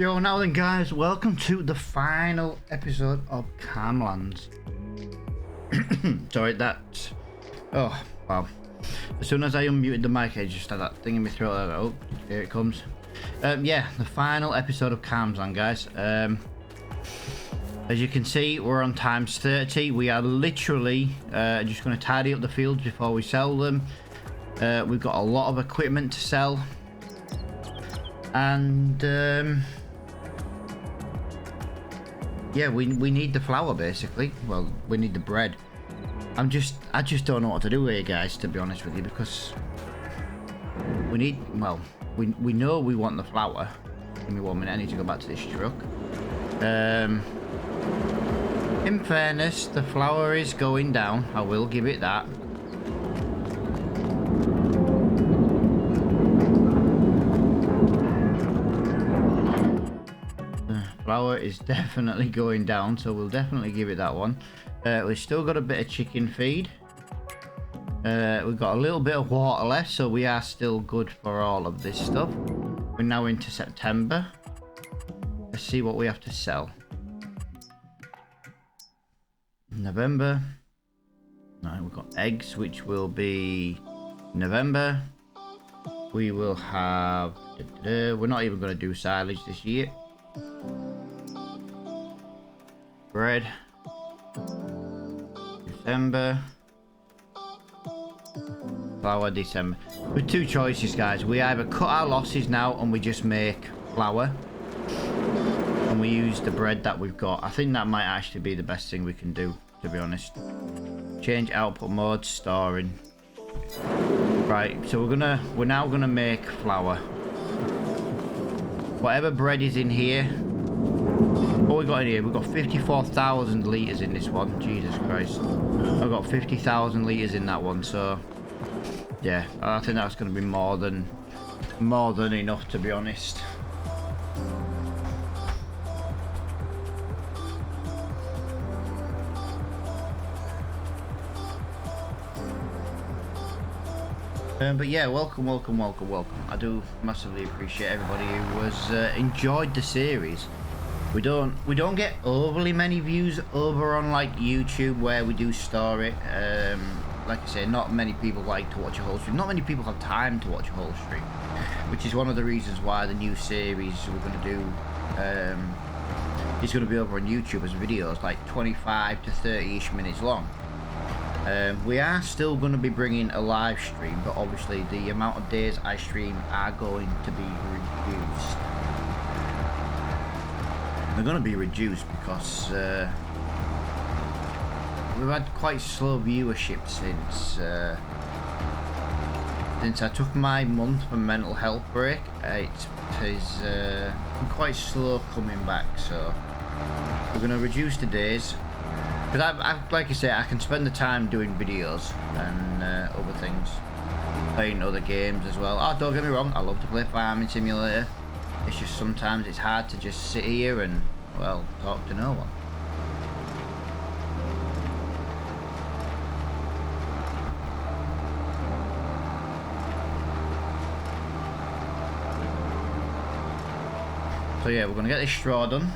Yo, now then guys, welcome to the final episode of Calmlands. Sorry, that... Oh, wow. As soon as I unmuted the mic, I just had that thing in my throat. Oh, here it comes. Yeah, the final episode of Calmlands, guys. As you can see, we're on times 30. We are literally just going to tidy up the fields before we sell them. We've got a lot of equipment to sell. And... yeah, we need the flour basically. Well, we need the bread. I just don't know what to do here, guys, to be honest with you, because we need, well, we know we want the flour. Give me 1 minute, I need to go back to this truck. In fairness, the flour is going down. I will give it that. Flour is definitely going down, so we'll definitely give it that one. We've still got a bit of chicken feed. We've got a little bit of water left, so we are still good for all of this stuff. We're now into September. Let's see what we have to sell. November. Right, we've got eggs, which will be November. We will have... we're not even going to do silage this year. Bread. December. Flour, December. With two choices, guys. We either cut our losses now and we just make flour, and we use the bread that we've got. I think that might actually be the best thing we can do, to be honest. Change output mode, storing. Right, so we're now gonna make flour. Whatever bread is in here. What we got in here? We've got 54,000 litres in this one. Jesus Christ. I've got 50,000 litres in that one, so yeah, I think that's going to be more than enough, to be honest. But yeah, welcome. I do massively appreciate everybody who has enjoyed the series. We don't get overly many views over on like YouTube where we do story. Like I say, not many people like to watch a whole stream. Not many people have time to watch a whole stream, which is one of the reasons why the new series we're going to do is going to be over on YouTube as videos, like 25 to 30-ish minutes long. We are still going to be bringing a live stream, but obviously the amount of days I stream are going to be reduced. They're going to be reduced because we've had quite slow viewership since I took my month for mental health break. It has been quite slow coming back, so we're going to reduce the days. Because like I say, I can spend the time doing videos and other things, playing other games as well. Oh, don't get me wrong, I love to play Farming Simulator. It's just sometimes it's hard to just sit here and, well, talk to no one. So yeah, we're going to get this straw done.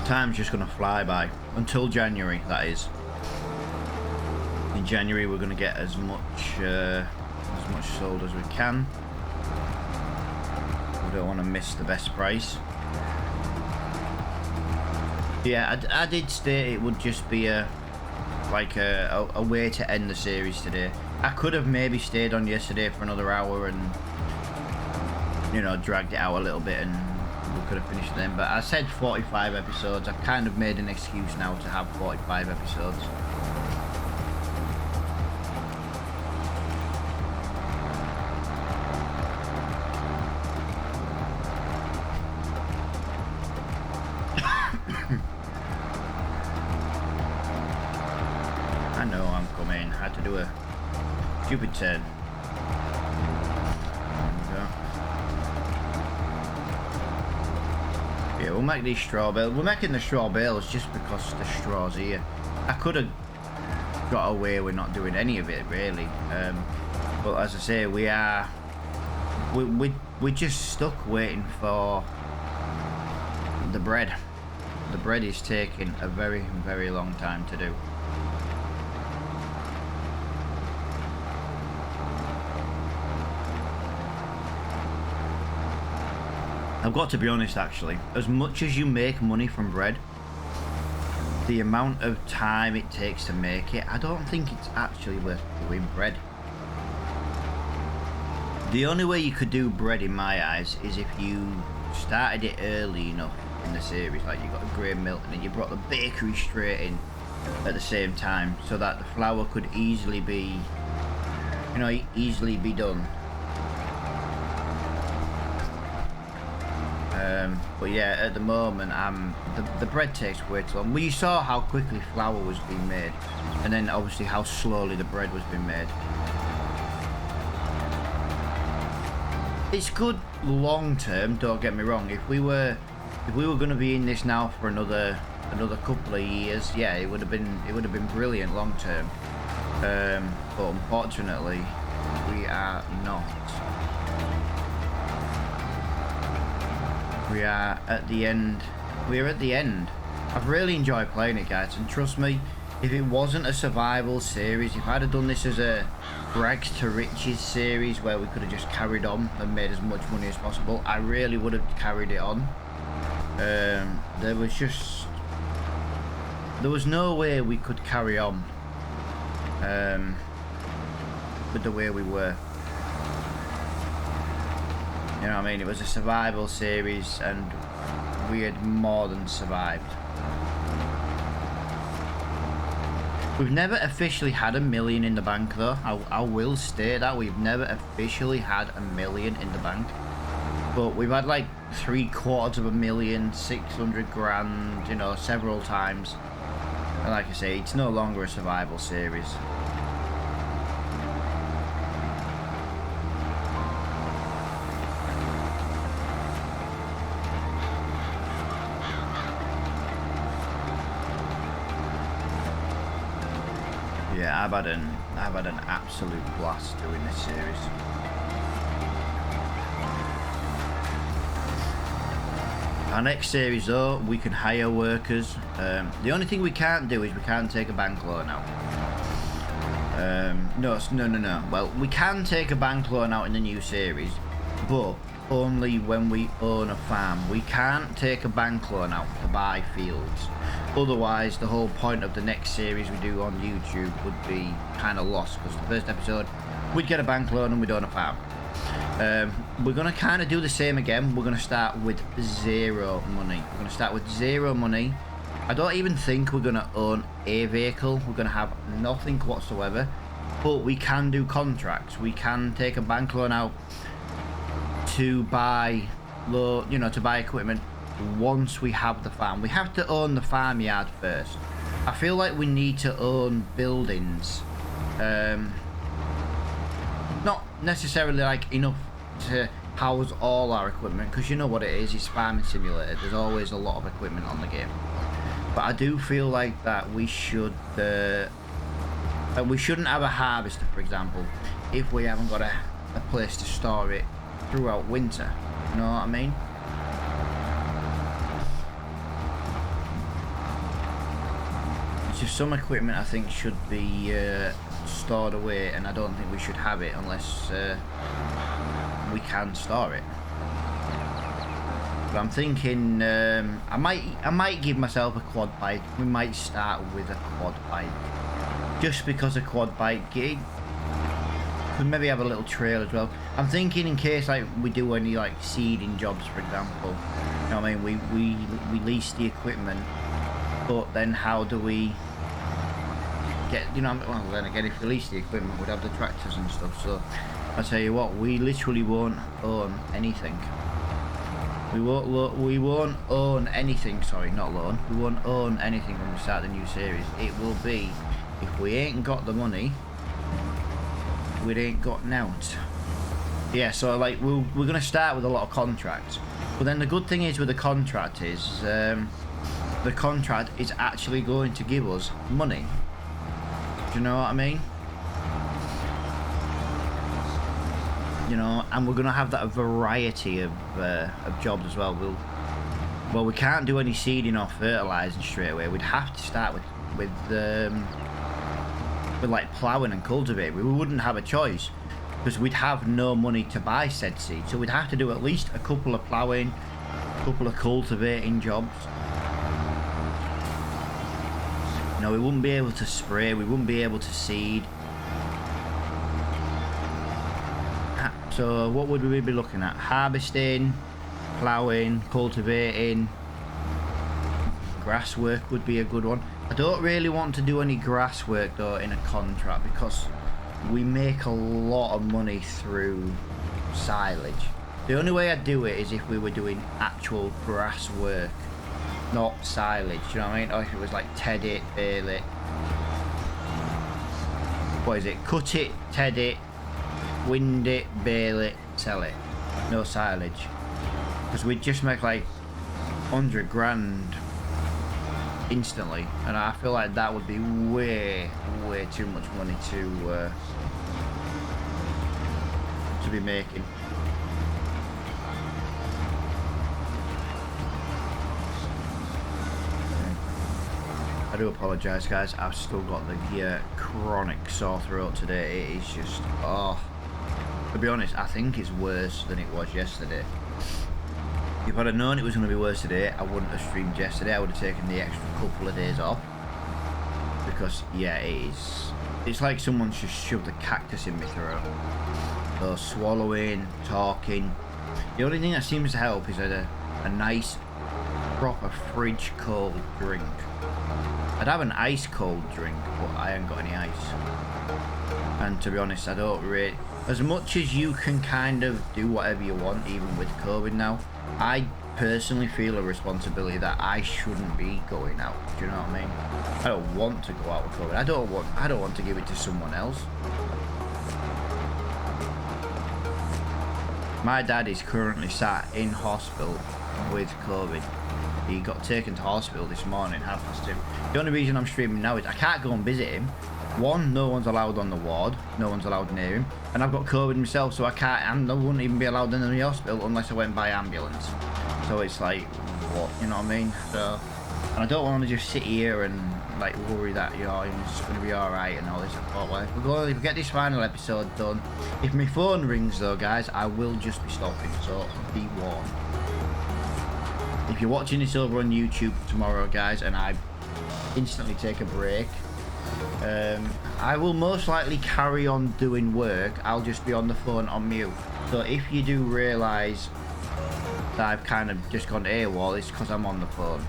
Time's just going to fly by until January, that is. In January we're going to get as much sold as we can. We don't want to miss the best price. Yeah, I did state it would just be a way to end the series today. I could have maybe stayed on yesterday for another hour and, you know, dragged it out a little bit and we could have finished them, but I said 45 episodes. I've kind of made an excuse now to have 45 episodes. I know I'm coming. I had to do a stupid turn. Yeah, we'll make these straw bales. We're making the straw bales just because the straw's here. I could have got away with not doing any of it really, but as I say, we're just stuck waiting for the bread. The bread is taking a very, very long time to do. I've got to be honest, actually, as much as you make money from bread, the amount of time it takes to make it, I don't think it's actually worth doing bread. The only way you could do bread in my eyes is if you started it early enough in the series, like you got a grain milk and then you brought the bakery straight in at the same time, so that the flour could easily be, you know, easily be done. But yeah, at the moment, the bread takes way too long. Well, you saw how quickly flour was being made, and then obviously how slowly the bread was being made. It's good long term, don't get me wrong. If we were going to be in this now for another couple of years, yeah, it would have been brilliant long term. But unfortunately, we are not. We are at the end. We're at the end. I've really enjoyed playing it, guys, and trust me, if it wasn't a survival series, if I'd have done this as a rags to riches series where we could have just carried on and made as much money as possible, I really would have carried it on. There was no way we could carry on with the way we were. You know what I mean? It was a survival series and we had more than survived. We've never officially had $1 million in the bank though. I will state that we've never officially had $1 million in the bank. But we've had like $750,000, 600 grand, you know, several times. And like I say, it's no longer a survival series. Yeah, I've had an absolute blast doing this series. Our next series though, we can hire workers. The only thing we can't do is we can't take a bank loan out. No. Well, we can take a bank loan out in the new series, but only when we own a farm. We can't take a bank loan out to buy fields. Otherwise, the whole point of the next series we do on YouTube would be kind of lost, because the first episode, we'd get a bank loan and we'd own a farm. We're going to kind of do the same again. We're going to start with zero money. We're going to start with zero money. I don't even think we're going to own a vehicle. We're going to have nothing whatsoever. But we can do contracts. We can take a bank loan out to buy, to buy equipment once we have the farm. We have to own the farmyard first. I feel like we need to own buildings. Not necessarily like enough to house all our equipment, because you know what it is, it's farming simulator. There's always a lot of equipment on the game. But I do feel like that we should we shouldn't have a harvester, for example, if we haven't got a place to store it throughout winter. You know what I mean? It's just some equipment I think should be stored away, and I don't think we should have it unless we can store it. But I'm thinking I might give myself a quad bike. We might start with a quad bike, just because a quad bike could maybe have a little trail as well. I'm thinking in case like we do any like seeding jobs, for example. You know what I mean? We lease the equipment, but then how do we get, well then again, if we lease the equipment, we'd have the tractors and stuff. So I tell you what, we literally won't own anything. We won't own anything. Sorry, not loan. We won't own anything when we start the new series. It will be, if we ain't got the money, we ain't got nought. Yeah, so like we're gonna start with a lot of contracts. But then the good thing is with the contract is the contract is actually going to give us money. Do you know what I mean? You know, and we're going to have that variety of jobs as well. Well, we can't do any seeding or fertilising straight away. We'd have to start with like ploughing and cultivating. We wouldn't have a choice because we'd have no money to buy said seed. So we'd have to do at least a couple of ploughing, a couple of cultivating jobs. You know, we wouldn't be able to spray. We wouldn't be able to seed. So what would we be looking at? Harvesting, ploughing, cultivating. Grass work would be a good one. I don't really want to do any grass work though in a contract because we make a lot of money through silage. The only way I'd do it is if we were doing actual grass work, not silage, you know what I mean? Or if it was like ted it, bale it. What is it? Cut it, ted it, wind it, bale it, sell it. No silage. Because we'd just make like 100 grand instantly, and I feel like that would be way too much money to be making. I do apologise guys, I've still got the chronic sore throat today. It is just, to be honest, I think it's worse than it was yesterday. If I'd have known it was going to be worse today, I wouldn't have streamed yesterday. I would have taken the extra couple of days off. Because, yeah, it's like someone's just shoved a cactus in my throat. So, swallowing, talking. The only thing that seems to help is a nice, proper fridge cold drink. I'd have an ice cold drink, but I ain't got any ice. And to be honest, I don't really... As much as you can kind of do whatever you want, even with COVID now, I personally feel a responsibility that I shouldn't be going out. Do you know what I mean? I don't want to go out with COVID. I don't want to give it to someone else. My dad is currently sat in hospital with COVID. He got taken to hospital this morning, 2:30. The only reason I'm streaming now is I can't go and visit him. One, no one's allowed on the ward, no one's allowed near him, and I've got COVID myself, so I wouldn't even be allowed in the hospital unless I went by ambulance. So it's like, what, you know what I mean? So, and I don't want to just sit here and like worry that, you know, it's going to be alright and all this. I thought, well, if we get this final episode done, if my phone rings though guys, I will just be stopping, so be warned. If you're watching this over on YouTube tomorrow guys, and I instantly take a break, I will most likely carry on doing work. I'll just be on the phone on mute. So if you do realise that I've kind of just gone AWOL, it's because I'm on the phone.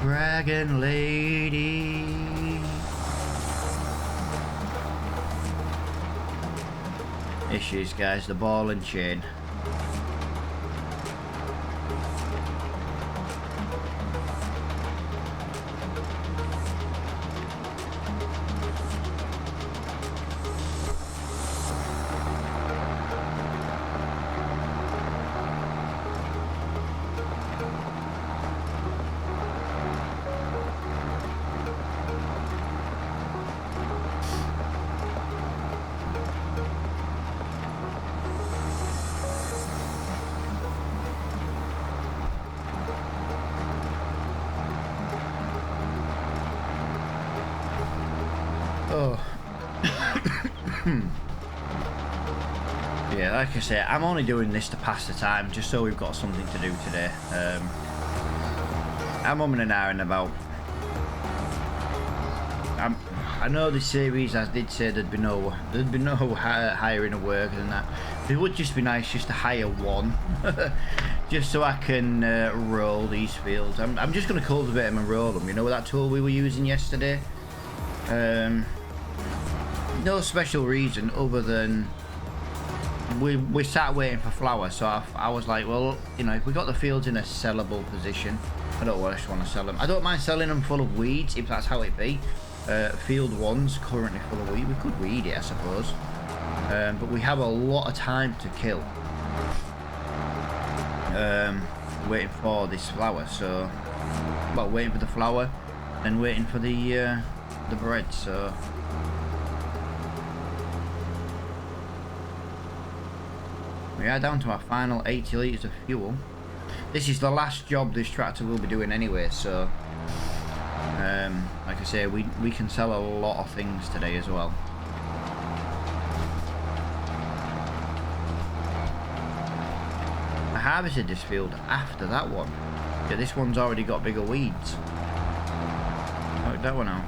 Dragon Lady. Here she is guys, the ball and chain. Yeah, like I say, I'm only doing this to pass the time, just so we've got something to do today. I'm umming and ahhing about. I know this series, I did say there'd be no hiring of workers and that. It would just be nice just to hire one, just so I can roll these fields. I'm just going to cultivate them and roll them. You know, with that tool we were using yesterday. No special reason other than we sat waiting for flour, so I was like, well, you know, if we got the fields in a sellable position, I don't just want to sell them. I don't mind selling them full of weeds if that's how it be. Field one's currently full of weed. We could weed it, I suppose, but we have a lot of time to kill. waiting for this flour. So, well, waiting for the flour and waiting for the bread. So. We are down to our final 80 litres of fuel. This is the last job this tractor will be doing anyway, so like I say, we can sell a lot of things today as well. I harvested this field after that one. Yeah, this one's already got bigger weeds. Look that one out.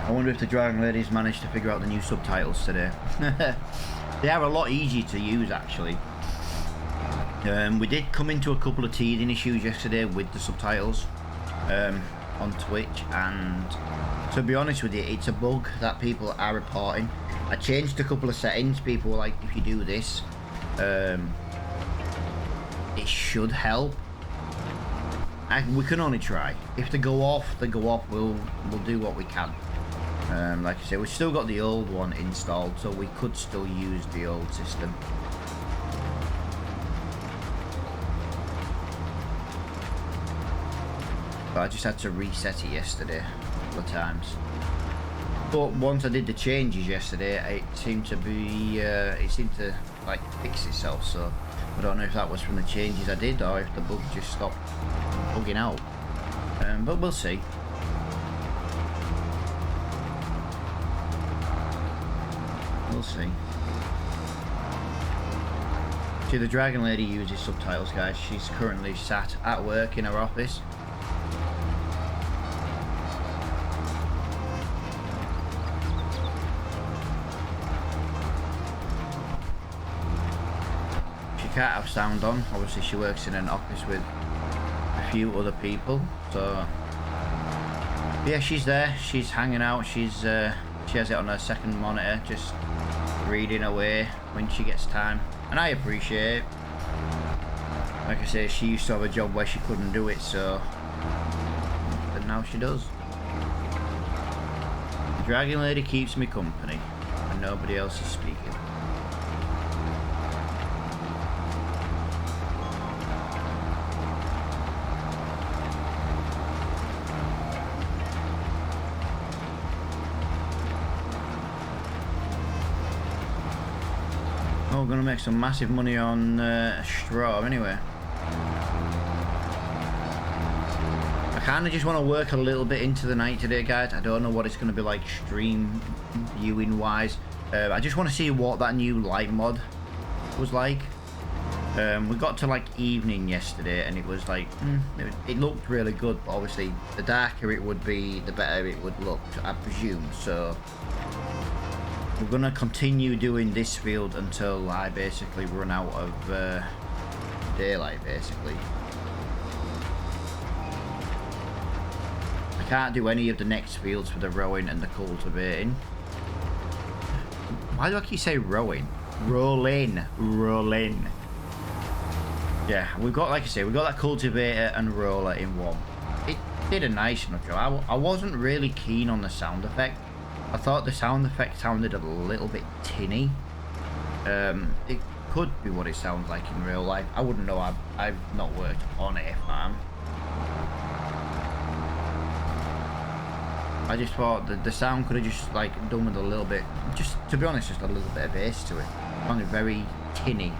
I wonder if the Dragon Ladies managed to figure out the new subtitles today. They are a lot easier to use, actually. We did come into a couple of teething issues yesterday with the subtitles on Twitch, and to be honest with you, it's a bug that people are reporting. I changed a couple of settings. People were like, if you do this, it should help. We can only try. If they go off, they go off. We'll do what we can. Like I say, we've still got the old one installed, so we could still use the old system. But I just had to reset it yesterday a couple of times. But once I did the changes yesterday, it seemed to be, like fix itself. So I don't know if that was from the changes I did or if the bug just stopped bugging out. But we'll see. We'll see. See, the Dragon Lady uses subtitles, guys. She's currently sat at work in her office. She can't have sound on. Obviously, she works in an office with a few other people. So, yeah, she's there. She's hanging out. She has it on her second monitor, just reading away when she gets time, and I appreciate it. Like I say, she used to have a job where she couldn't do it, so but now she does. The Dragon Lady keeps me company and nobody else is speaking. Oh, we're going to make some massive money on straw anyway. I kind of just want to work a little bit into the night today, guys. I don't know what it's going to be like stream viewing wise. I just want to see what that new light mod was like. We got to like evening yesterday and it was like, it looked really good, but obviously the darker it would be, the better it would look, I presume. So we're going to continue doing this field until I basically run out of daylight, basically. I can't do any of the next fields for the rowing and the cultivating. Why do I keep saying rowing? Rolling. Yeah, we've got, like I say, we've got that cultivator and roller in one. It did a nice enough job. I wasn't really keen on the sound effect. I thought the sound effect sounded a little bit tinny. It could be what it sounds like in real life. I wouldn't know. I've not worked on a farm. I just thought that the sound could have just like done with a little bit, just to be honest, just a little bit of bass to it. It sounded very tinny,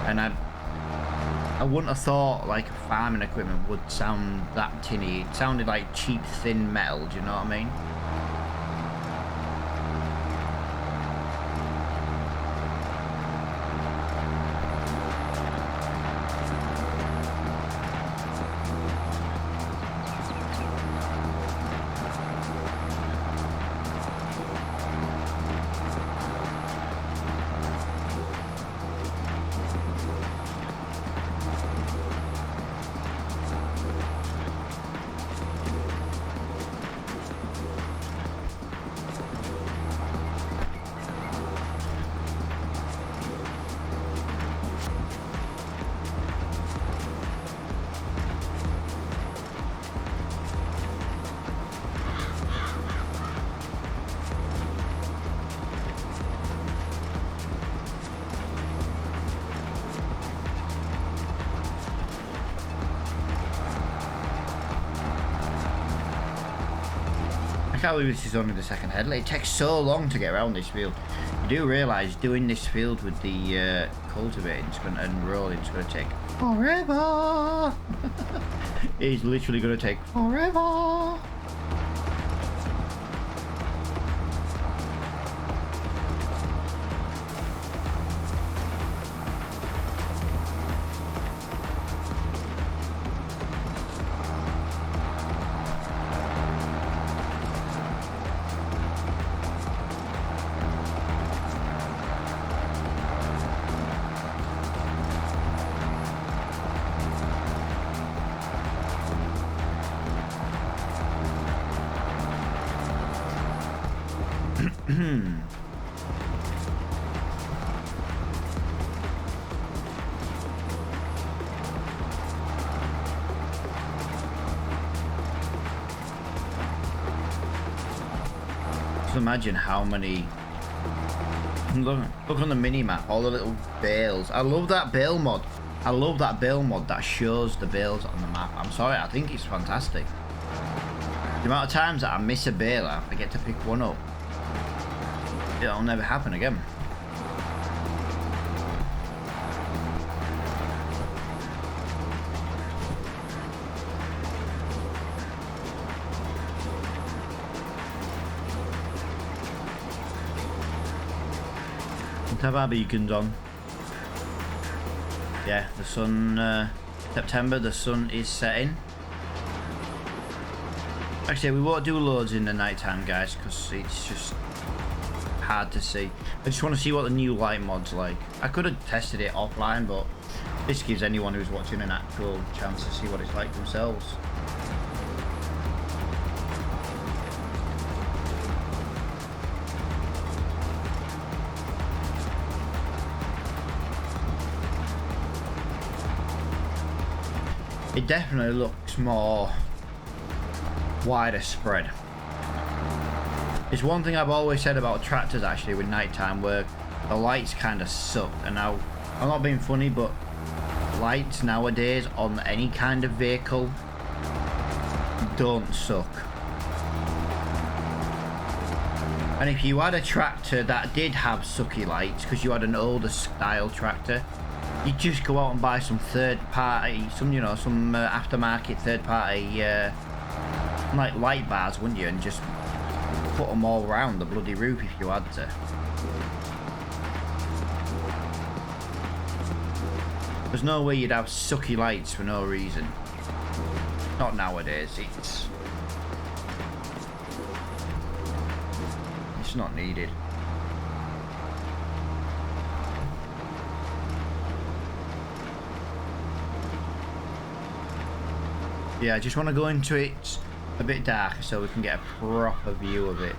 and I wouldn't have thought like farming equipment would sound that tinny. It sounded like cheap thin metal. Do you know what I mean? can't believe this is only the second headlight. It takes so long to get around this field. You do realise doing this field with the cultivating and rolling is going to take forever. It's literally going to take forever. Just imagine how many. Look on the mini map, all the little bales. I love that bale mod. I love that bale mod that shows the bales on the map. I'm sorry, I think it's fantastic. The amount of times that I miss a bale, I forget to pick one up. It'll never happen again. Let's have our beacons on. Yeah, the sun, September, the sun is setting. Actually, we won't do loads in the night time, guys, because it's just hard to see. I just want to see what the new light mod's like. I could have tested it offline, but this gives anyone who's watching an actual chance to see what it's like themselves. It definitely looks more wider spread. It's one thing I've always said about tractors actually with nighttime work. The lights kind of suck, and now I'm not being funny, but lights nowadays on any kind of vehicle don't suck. And if you had a tractor that did have sucky lights because you had an older style tractor, you just go out and buy some third party, some aftermarket third party like light bars, wouldn't you, and just put them all around the bloody roof if you had to. There's no way you'd have sucky lights for no reason. Not nowadays. It's not needed. Yeah, I just want to go into it a bit darker so we can get a proper view of it.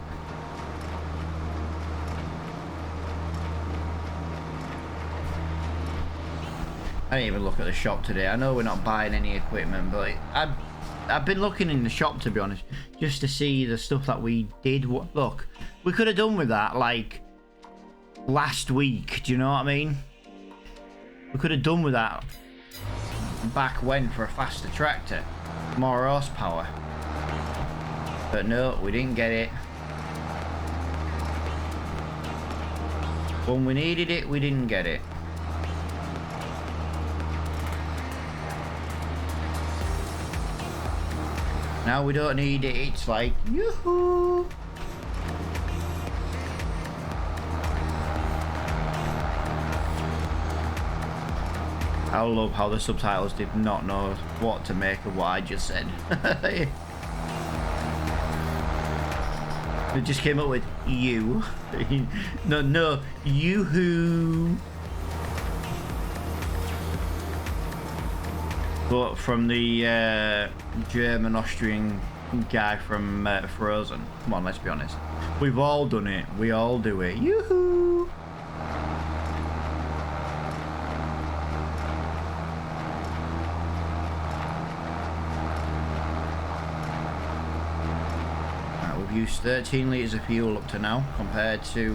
I didn't even look at the shop today. I know we're not buying any equipment, but I've been looking in the shop, to be honest, just to see the stuff that we did. Look, we could have done with that like last week. Do you know what I mean? We could have done with that back when for a faster tractor, more horsepower. But no, we didn't get it. When we needed it, we didn't get it. Now we don't need it, it's like, yoo-hoo! I love how the subtitles did not know what to make of what I just said. They just came up with you. No, yoo-hoo. But from the German-Austrian guy from Frozen. Come on, let's be honest. We've all done it. We all do it. Yoo-hoo! Right, we've used 13 litres of fuel up to now compared to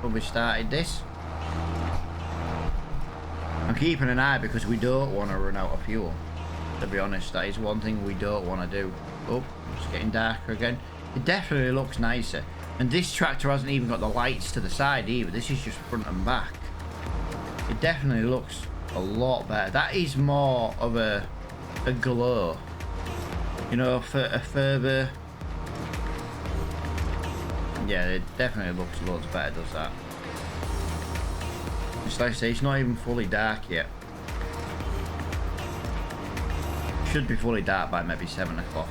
when we started this. I'm keeping an eye because we don't want to run out of fuel. To be honest, that is one thing we don't want to do. Oh, it's getting darker again. It definitely looks nicer. And this tractor hasn't even got the lights to the side either. This is just front and back. It definitely looks a lot better. That is more of a glow. You know, for a further... Yeah, it definitely looks loads better, does that. Just like I say, it's not even fully dark yet. Should be fully dark by maybe 7 o'clock.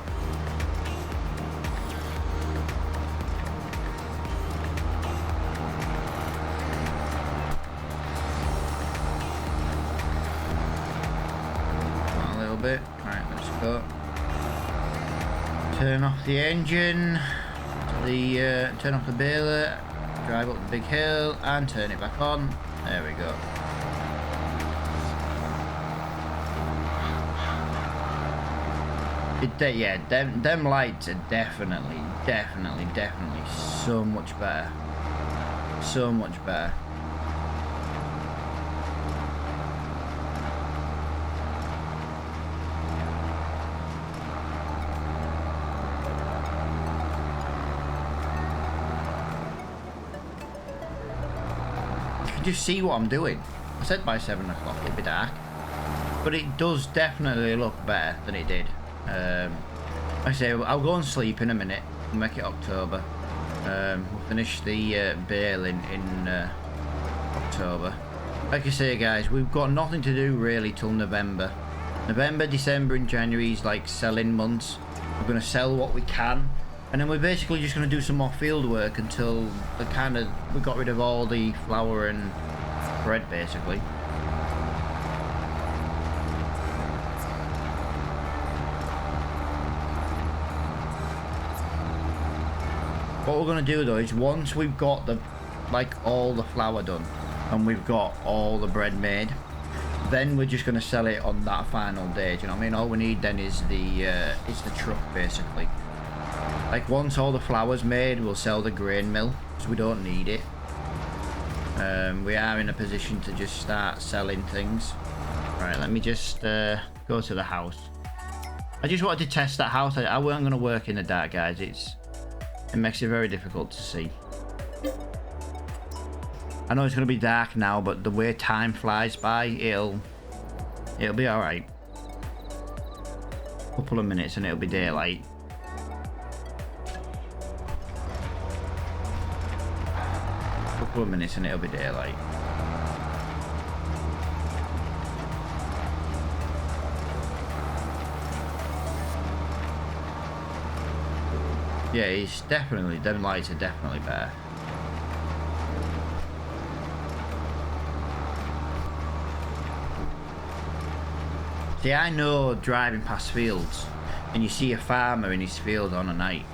A little bit. Right, let's go. Turn off the engine. Turn off the baler. Drive up the big hill and turn it back on. There we go. Yeah, them lights are definitely so much better. So much better. You can just see what I'm doing. I said by 7 o'clock it'll be dark, but it does definitely look better than it did. Like I say, I'll go and sleep in a minute. We'll make it October. We'll finish the baling in October. Like I say, guys, we've got nothing to do really till November. November, December and January is like selling months. We're going to sell what we can, and then we're basically just going to do some more field work until we got rid of all the flour and bread basically. What we're going to do though is once we've got all the flour done and we've got all the bread made, then we're just going to sell it on that final day. Do you know what I mean? All we need then is the truck basically. Like once all the flour's made, we'll sell the grain mill because we don't need it. We are in a position to just start selling things. Right, let me just go to the house. I just wanted to test that house. I weren't going to work in the dark, guys. It makes it very difficult to see. I know it's going to be dark now, but the way time flies by, it'll be alright. Couple of minutes and it'll be daylight. Couple of minutes and it'll be daylight. Yeah, it's definitely, them lights are definitely better. See, I know driving past fields and you see a farmer in his field on a night,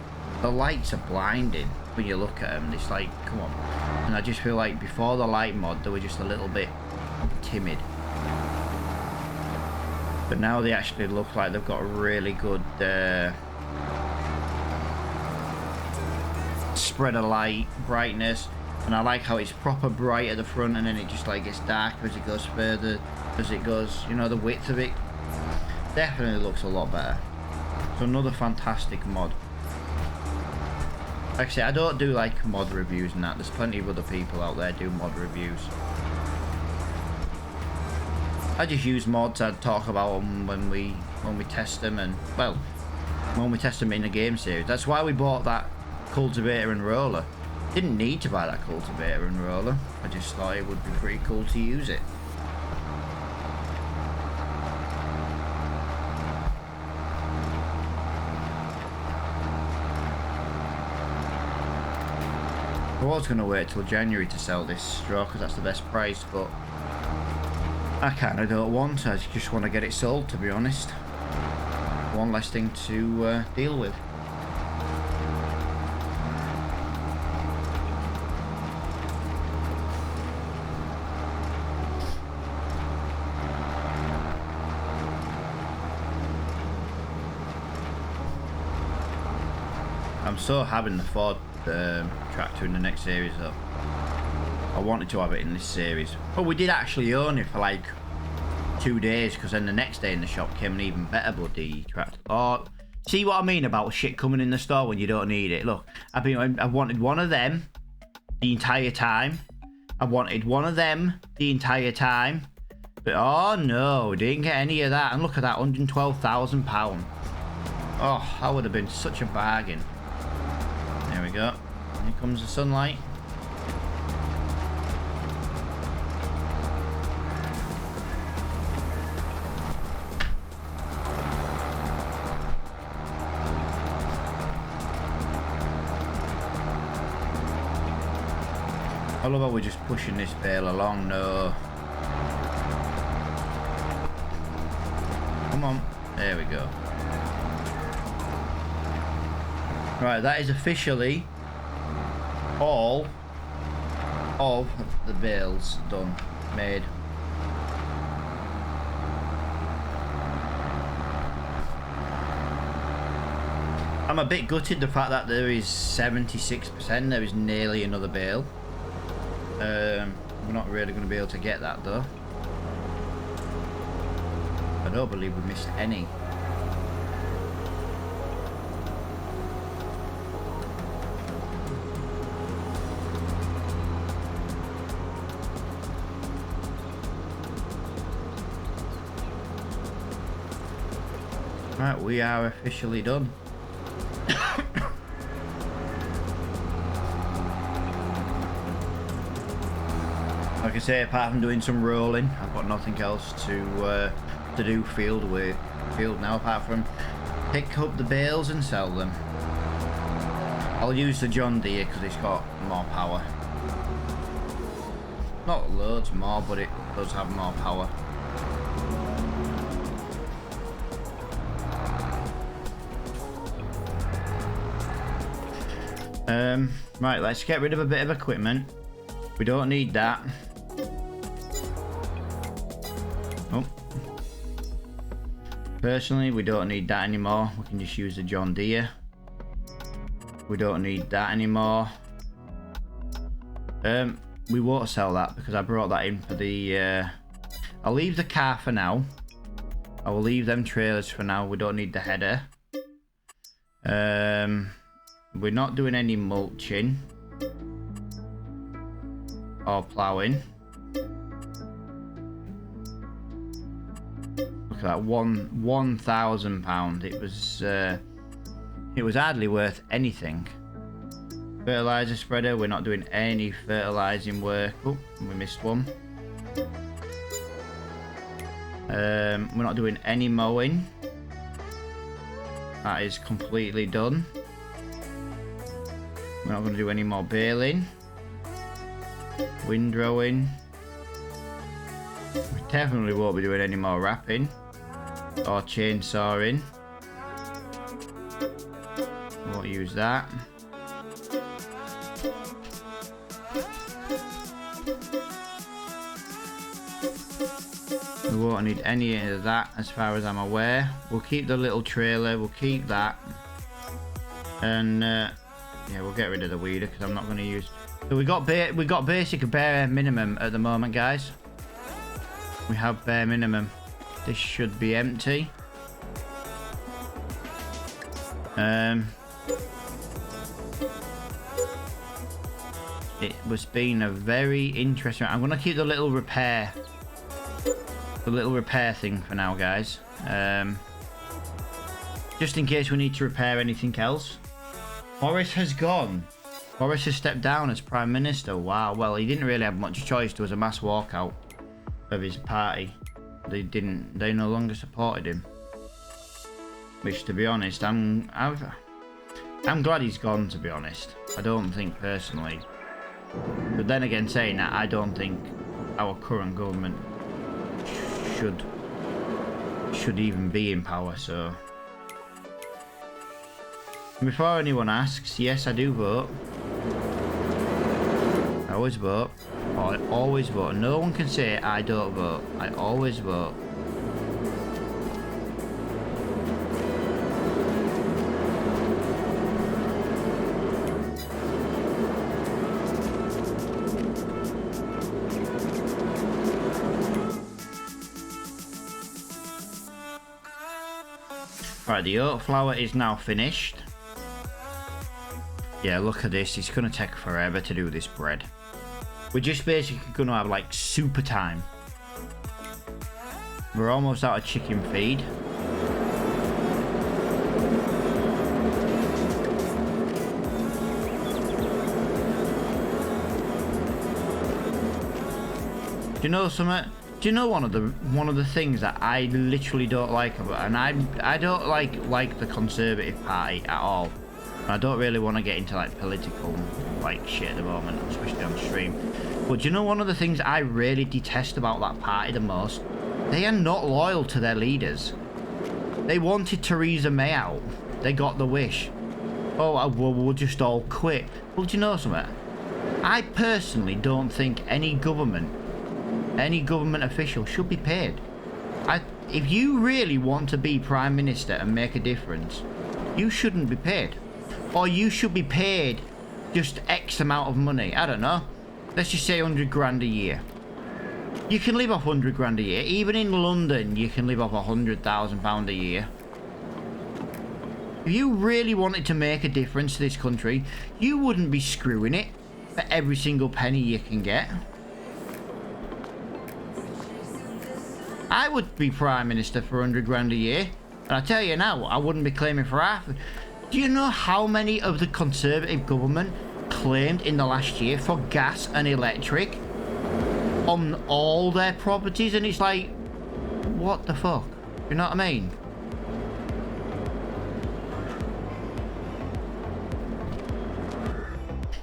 the lights are blinding when you look at them. It's like, come on. And I just feel like before the light mod, they were just a little bit timid. But now they actually look like they've got a really good spread of light, brightness, and I like how it's proper bright at the front and then it just like gets darker as it goes further, as it goes, you know, the width of it definitely looks a lot better. So another fantastic mod. Like I say, I don't do like mod reviews and that. There's plenty of other people out there do mod reviews. I just use mods. I talk about them when we test them, and well, when we test them in a game series. That's why we bought that cultivator and roller. Didn't need to buy that cultivator and roller. I just thought it would be pretty cool to use it. I was going to wait till January to sell this straw because that's the best price, but I kind of don't want to. I just want to get it sold, to be honest. One less thing to deal with. I'm so having the Ford tractor in the next series though. I wanted to have it in this series, but we did actually own it for like 2 days because then the next day in the shop came an even better bloody tractor. Oh, See what I mean about shit coming in the store when you don't need it? Look, I wanted one of them the entire time. I wanted one of them the entire time. But oh no, didn't get any of that. And look at that, £112,000. Oh, that would have been such a bargain. There we go. Here comes the sunlight. I love how we're just pushing this bale along. No. Come on. There we go. Right, that is officially all of the bales done, made. I'm a bit gutted the fact that there is 76%, there is nearly another bale. We're not really going to be able to get that though. I don't believe we missed any. Right, we are officially done. Like I say, apart from doing some rolling, I've got nothing else to do field now, apart from pick up the bales and sell them. I'll use the John Deere because it's got more power. Not loads more, but it does have more power. Right, let's get rid of a bit of equipment. We don't need that. Oh. Personally, we don't need that anymore. We can just use the John Deere. We don't need that anymore. We won't sell that because I brought that in for the... I'll leave the car for now. I will leave them trailers for now. We don't need the header. We're not doing any mulching or ploughing. Look at that, £1,000. It was hardly worth anything. Fertilizer spreader, we're not doing any fertilizing work. Oh, we missed one. We're not doing any mowing. That is completely done. We're not going to do any more baling. Windrowing. We definitely won't be doing any more wrapping or chainsawing. Won't use that. We won't need any of that as far as I'm aware. We'll keep the little trailer, we'll keep that. And yeah, we'll get rid of the weeder because I'm not going to use... So we got basic bare minimum at the moment, guys. We have bare minimum. This should be empty. It was been a very interesting... I'm going to keep the little repair thing for now, guys. Just in case we need to repair anything else. Boris has gone. Boris has stepped down as Prime Minister. Wow. Well, he didn't really have much choice. There was a mass walkout of his party. They no longer supported him. Which, to be honest, I'm glad he's gone, to be honest. I don't think personally. But then again, saying that, I don't think our current government should even be in power, so... Before anyone asks, yes, I do vote. I always vote. I always vote. No one can say I don't vote. I always vote. Right, the oat flour is now finished. Yeah, look at this. It's going to take forever to do this bread. We're just basically going to have like super time. We're almost out of chicken feed. Do you know something? Do you know one of the things that I literally don't like about, and I don't like the Conservative Party at all. And I don't really want to get into like political like shit at the moment, especially on stream. But do you know one of the things I really detest about that party the most? They are not loyal to their leaders. They wanted Theresa May out. They got the wish. Oh, well, we'll just all quit. Well, do you know something? I personally don't think any government official should be paid. If you really want to be Prime Minister and make a difference, you shouldn't be paid. Or you should be paid just X amount of money. I don't know. Let's just say 100 grand a year. You can live off 100 grand a year. Even in London, you can live off £100,000 a year. If you really wanted to make a difference to this country, you wouldn't be screwing it for every single penny you can get. I would be Prime Minister for 100 grand a year. And I tell you now, I wouldn't be claiming for half. Do you know how many of the Conservative government claimed in the last year for gas and electric on all their properties? And it's like, what the fuck? You know what I mean?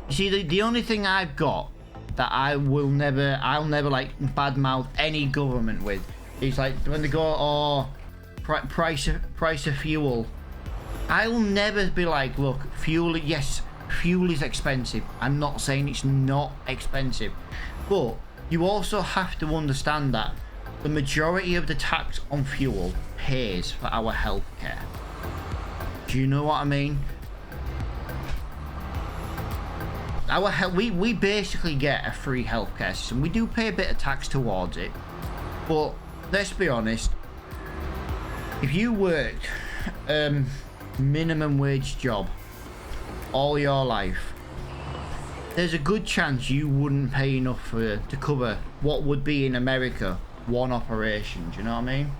You see, the only thing I've got that I'll never like badmouth any government with is like when they go, oh, price of fuel. I'll never be like, look, fuel, yes, fuel is expensive. I'm not saying it's not expensive. But you also have to understand that the majority of the tax on fuel pays for our healthcare. Do you know what I mean? We basically get a free healthcare system. We do pay a bit of tax towards it. But let's be honest. If you worked minimum wage job all your life, there's a good chance you wouldn't pay enough to cover what would be in America one operation. Do you know what I mean?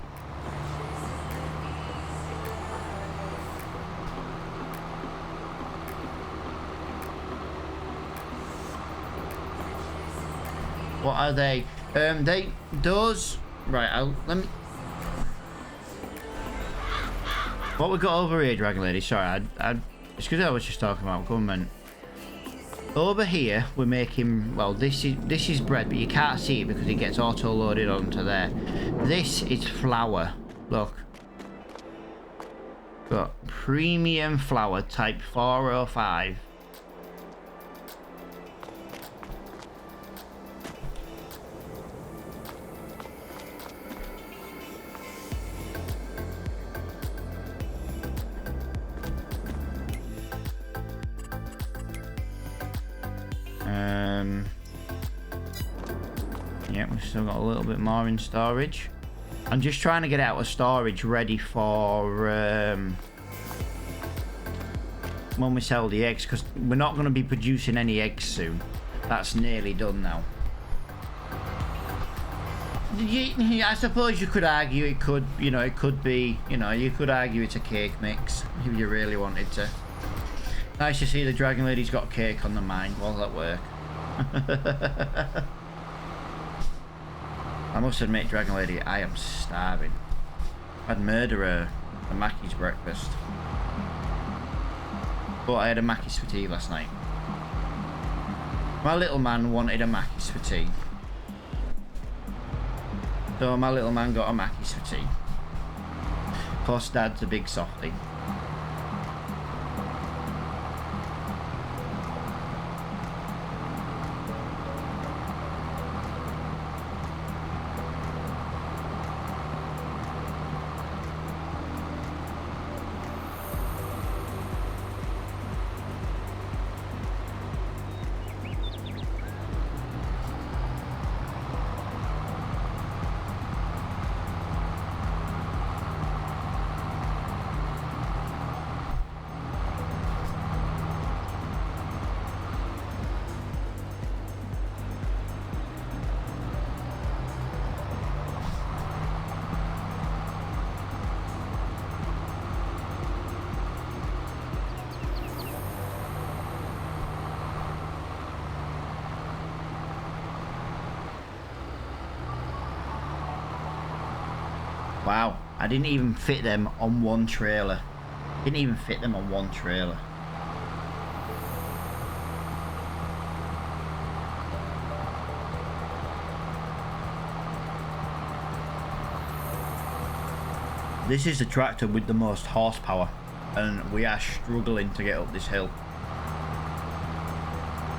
What are they? Those right. Let me. What we got over here, Dragon Lady? Sorry, it's because I was just talking about government. Over here, we're making, well, this is bread, but you can't see it because it gets auto-loaded onto there. This is flour. Look. Got premium flour, type 405. Yeah, we've still got a little bit more in storage. I'm just trying to get it out of storage ready for when we sell the eggs, because we're not going to be producing any eggs soon. That's nearly done now. I suppose you could argue it could, it could be, you could argue it's a cake mix if you really wanted to. Nice to see the Dragon Lady's got cake on the mind while at work. I must admit, Dragon Lady, I am starving. I'd murder a Mackey's breakfast. But I had a Mackey's for tea last night. My little man wanted a Mackey's for tea. So my little man got a Mackey's for tea. Of course, Dad's a big softie. Wow, I didn't even fit them on one trailer. Didn't even fit them on one trailer. This is the tractor with the most horsepower, and we are struggling to get up this hill.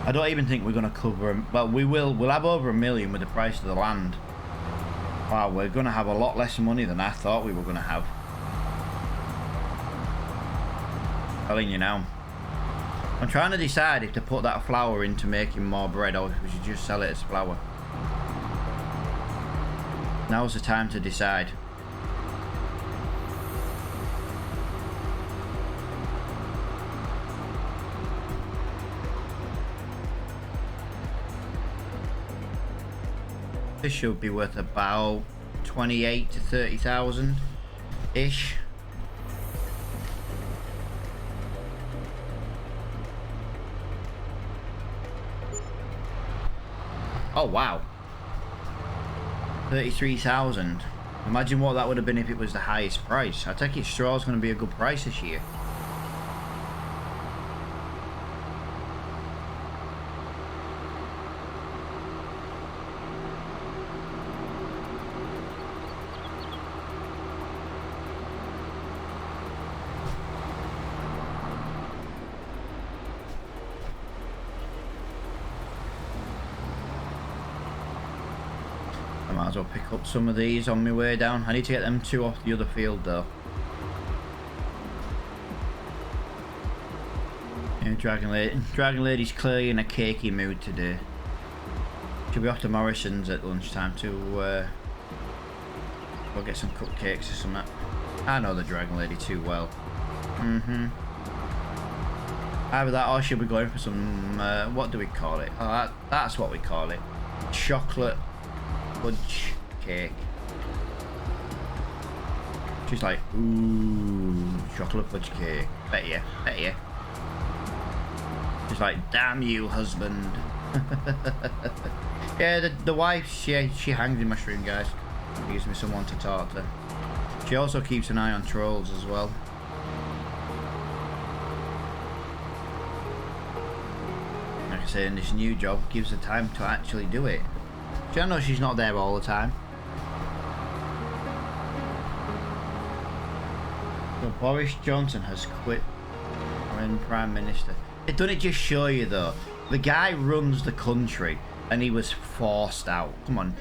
I don't even think we're going to cover them. Well, we will. We'll have over $1 million with the price of the land. Wow, we're going to have a lot less money than I thought we were going to have. Telling you now. I'm trying to decide if to put that flour into making more bread or if we should just sell it as flour. Now's the time to decide. This should be worth about 28 to 30,000 ish. Oh wow, 33,000. Imagine what that would have been if it was the highest price. I take it straw's going to be a good price this year. I might as well pick up some of these on my way down. I need to get them 2 off the other field though. Yeah, Dragon Lady's clearly in a cakey mood today. She'll be off to Morrison's at lunchtime to go get some cupcakes or something. I know the Dragon Lady too well. Either that or she'll be going for some, what do we call it? Oh, that's what we call it. Chocolate fudge cake. She's like, ooh, chocolate fudge cake. Bet you. She's like, damn you, husband. Yeah, the wife, she hangs in my stream, guys. She gives me someone to talk to. She also keeps an eye on trolls as well. Like I say, in this new job, gives her time to actually do it. I know she's not there all the time. So Boris Johnson has quit when Prime Minister. Doesn't it just show you though? The guy runs the country and he was forced out. Come on.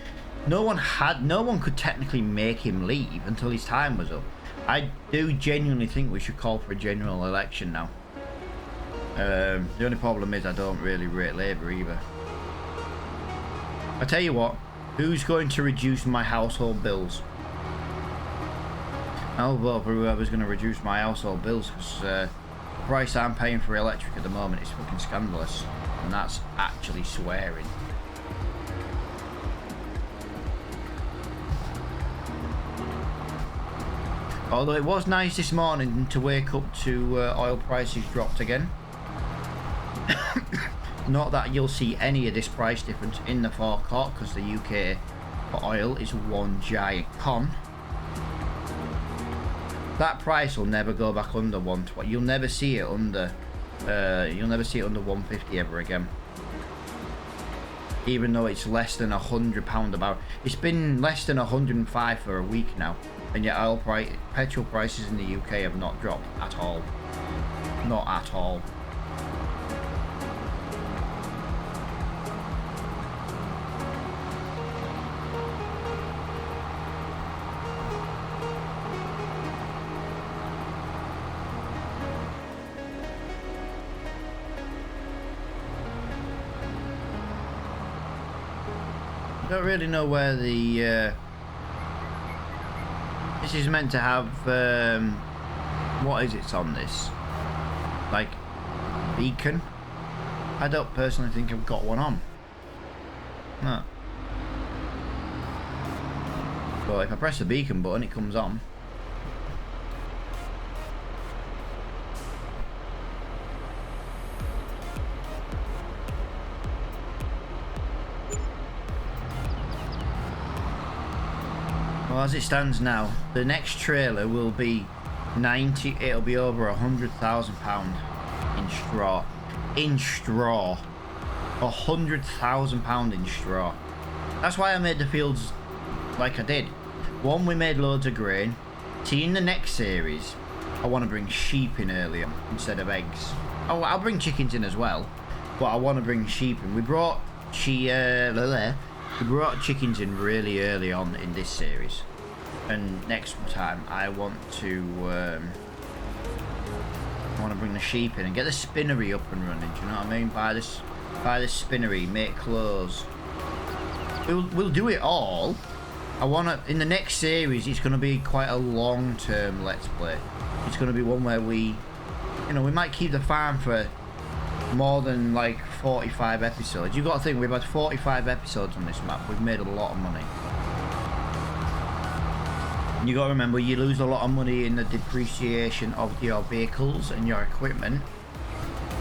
No one could technically make him leave until his time was up. I do genuinely think we should call for a general election now. The only problem is I don't really rate Labour either. I tell you what, who's going to reduce my household bills? I'll vote for whoever's going to reduce my household bills, because the price I'm paying for electric at the moment is fucking scandalous, and that's actually swearing. Although it was nice this morning to wake up to oil prices dropped again. Not that you'll see any of this price difference in the forecourt, because the UK for oil is one giant con. That price will never go back under 120. You'll never see it under. You'll never see it under 150 ever again. Even though it's less than £100 a barrel, it's been less than 105 for a week now, and yet petrol prices in the UK have not dropped at all. Not at all. I don't really know where the this is meant to have what is it on this, like beacon? I don't personally think I've got one on. No. But if I press the beacon button it comes on. Well, as it stands now, the next trailer will be 90. It'll be over £100,000 in straw. In straw. £100,000 in straw. That's why I made the fields like I did. One, we made loads of grain. See, in the next series, I want to bring sheep in earlier instead of eggs. Oh, I'll bring chickens in as well, but I want to bring sheep in. We brought chickens in really early on in this series, and next time I want to bring the sheep in and get the spinnery up and running. Do you know what I mean? Buy this spinnery, make clothes. We'll do it all. I want to, in the next series, it's going to be quite a long-term Let's Play. It's going to be one where we might keep the farm for more than like 45 episodes. You've got to think, we've had 45 episodes on this map. We've made a lot of money. And you got to remember, you lose a lot of money in the depreciation of your vehicles and your equipment.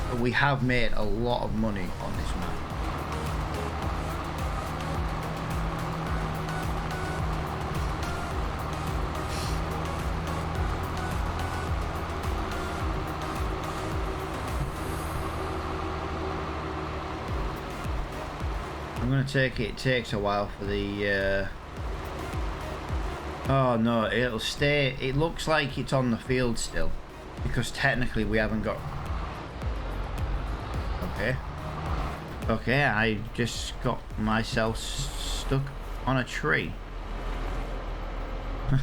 But we have made a lot of money on this map. I'm gonna take it. It takes a while for the. Oh no, it'll stay. It looks like it's on the field still, because technically we haven't got. Okay, I just got myself stuck on a tree.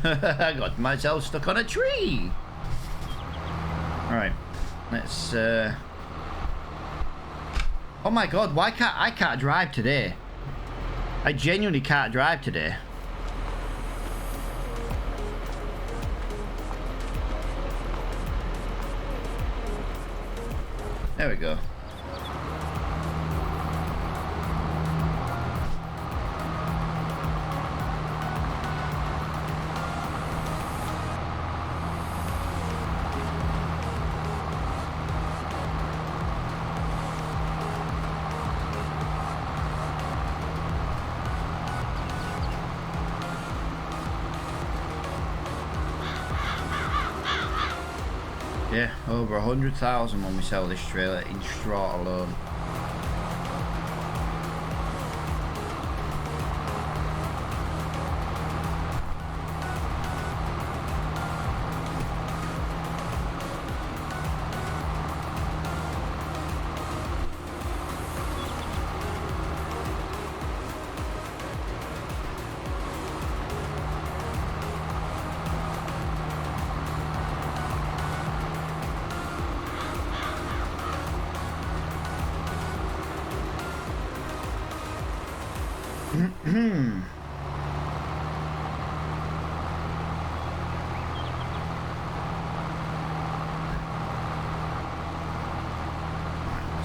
I got myself stuck on a tree. All right, let's. Oh my god, why can't I drive today? I genuinely can't drive today. There we go. Yeah, over 100,000 when we sell this trailer in straw alone.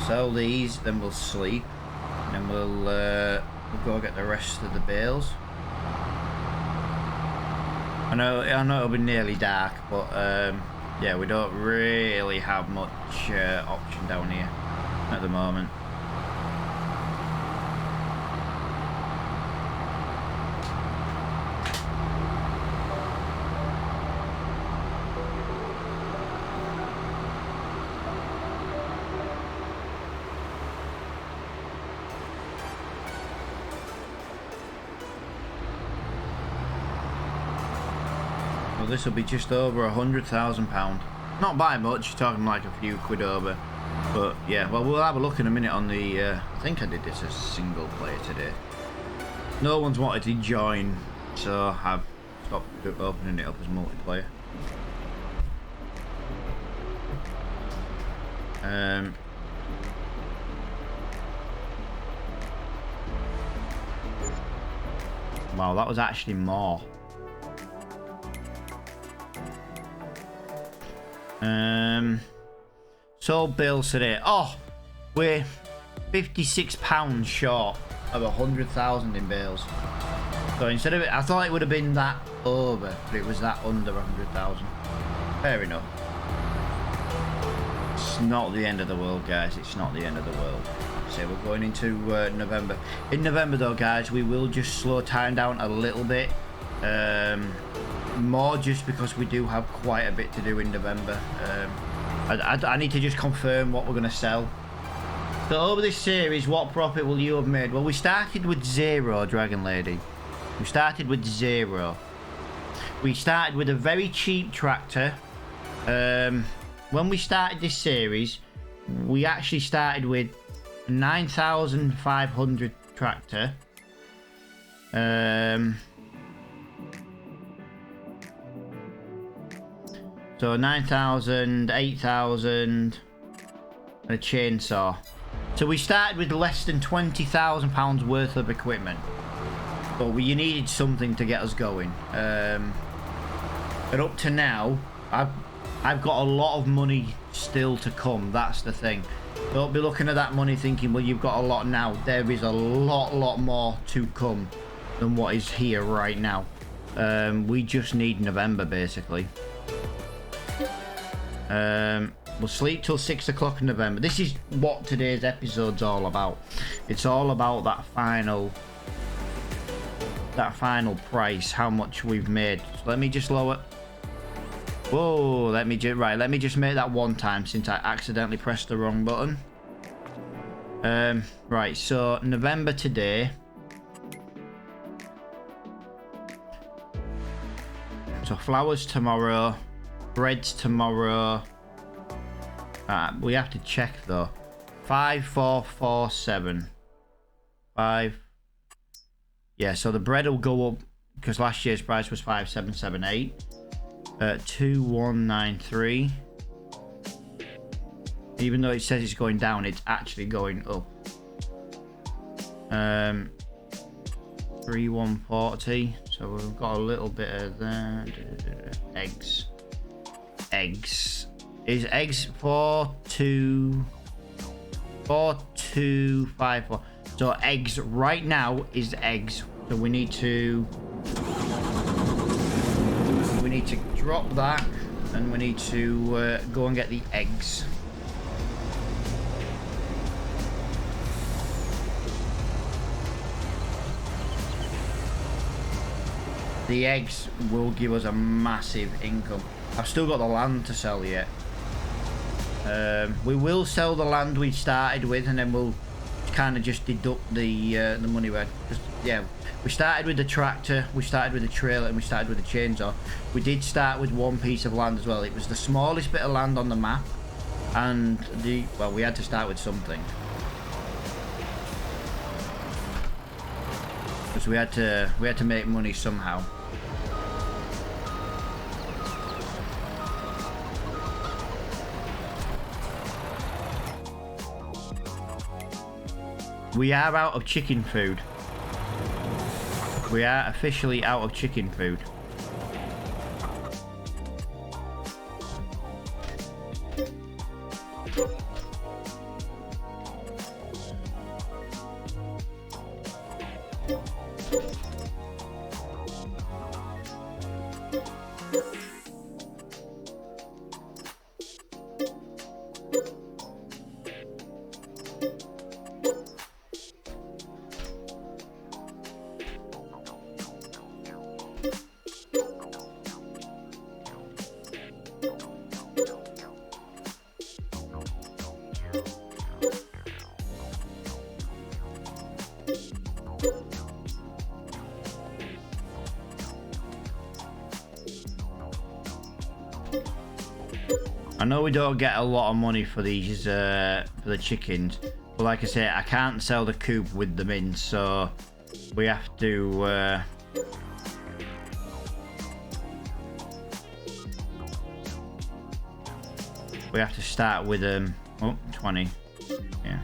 Sell these, then we'll sleep, and then we'll go get the rest of the bales. I know it'll be nearly dark, but yeah, we don't really have much option down here at the moment. Well, this will be just over £100,000. Not by much, you're talking like a few quid over. But yeah, well, we'll have a look in a minute on the. I think I did this as single player today. No one's wanted to join, so I've stopped opening it up as multiplayer. Wow, that was actually more. Sold bills today. Oh, we're £56 short of 100,000 in bales. So instead of it, I thought it would have been that over, but it was that under 100,000. Fair enough. It's not the end of the world, guys. It's not the end of the world. So we're going into November. In November, though, guys, we will just slow time down a little bit More just because we do have quite a bit to do in November. I need to just confirm what we're going to sell. So over this series, what profit will you have made? Well, we started with 0, Dragon Lady. We started with 0. We started with a very cheap tractor. When we started this series, we actually started with 9,500 tractor. So 9,000, 8,000, and a chainsaw. So we started with less than £20,000 worth of equipment, but you needed something to get us going. And up to now, I've got a lot of money still to come. That's the thing. Don't be looking at that money thinking, well, you've got a lot now. There is a lot more to come than what is here right now. We just need November, basically. We'll sleep till 6 o'clock in November. This is what today's episode's all about. It's all about that final price, how much we've made. So let me just lower. Whoa, let me just make that one time since I accidentally pressed the wrong button. Right, so November today. So flowers tomorrow, breads tomorrow. We have to check though. 5447. 5. Yeah, so the bread will go up because last year's price was 5778. 2193. Even though it says it's going down, it's actually going up. 3140. So we've got a little bit of that. Eggs. Is eggs 4254. So eggs right now is eggs. So we need to drop that, and we need to go and get the eggs. The eggs will give us a massive income. I've still got the land to sell yet. We will sell the land we started with, and then we'll kind of just deduct the money we had. Yeah, we started with the tractor, we started with the trailer, and we started with the chainsaw. We did start with one piece of land as well. It was the smallest bit of land on the map, and well, we had to start with something. Because we had to make money somehow. We are out of chicken food. We are officially out of chicken food. I know we don't get a lot of money for these for the chickens, but like I say, I can't sell the coop with them in, so we have to start with 20. Yeah.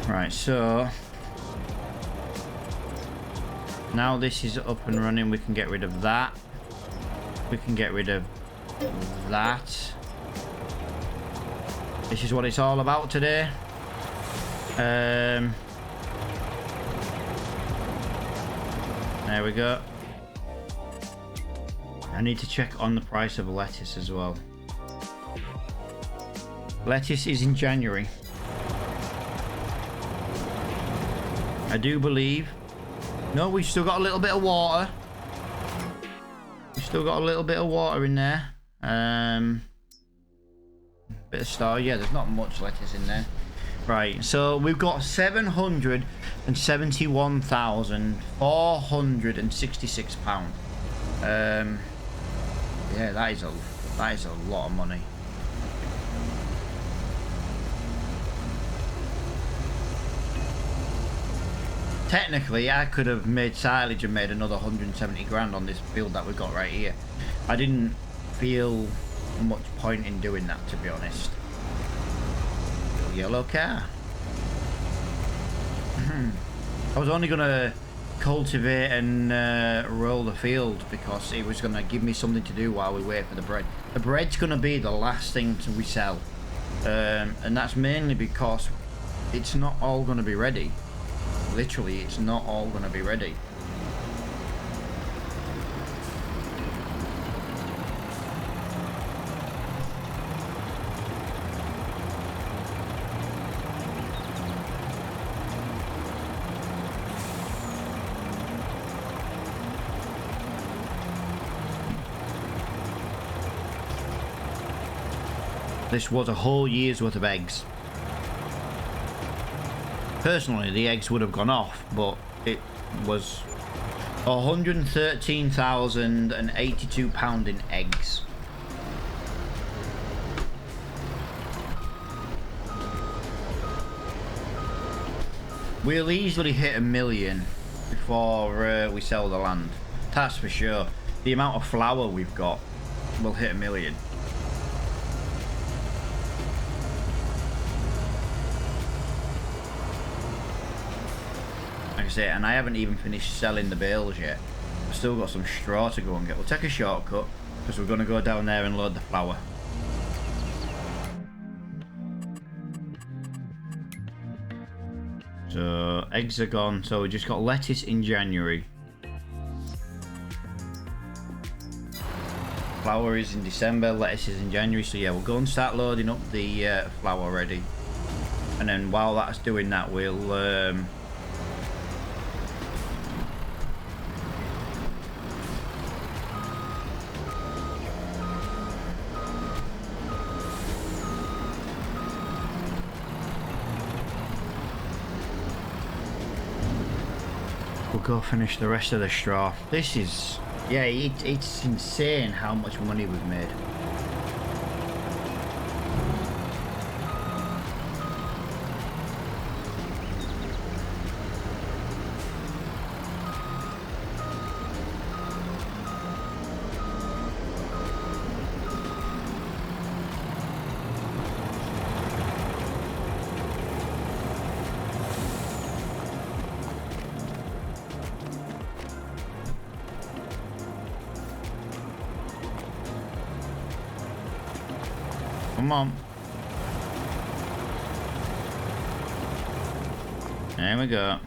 Right, so now this is up and running, we can get rid of that. We can get rid of that. This is what it's all about today. There we go. I need to check on the price of lettuce as well. Lettuce is in January. I do believe. No, we've still got a little bit of water. We've still got a little bit of water in there. Bit of star. Yeah, there's not much lettuce in there. Right, so we've got 771,466 pounds. Yeah, that is a lot of money. Technically, I could have made silage and made another 170 grand on this field that we've got right here. I didn't feel much point in doing that, to be honest. Yellow car. I was only gonna cultivate and roll the field because it was gonna give me something to do while we wait for the bread. The bread's gonna be the last thing we sell, and that's mainly because it's not all gonna be ready. Literally, it's not all gonna be ready. This was a whole year's worth of eggs. Personally, the eggs would have gone off, but it was 113,082 pounds in eggs. We'll easily hit 1 million before we sell the land. That's for sure. The amount of flour we've got will hit 1 million. Like I say, and I haven't even finished selling the bales yet. I've still got some straw to go and get. We'll take a shortcut because we're going to go down there and load the flour. So eggs are gone, so we just got lettuce in January. Flour is in December, lettuce is in January, so yeah, we'll go and start loading up the flour ready. And then while that's doing that, we'll go finish the rest of the straw. This is, yeah, it's insane how much money we've made. Come on. There we go.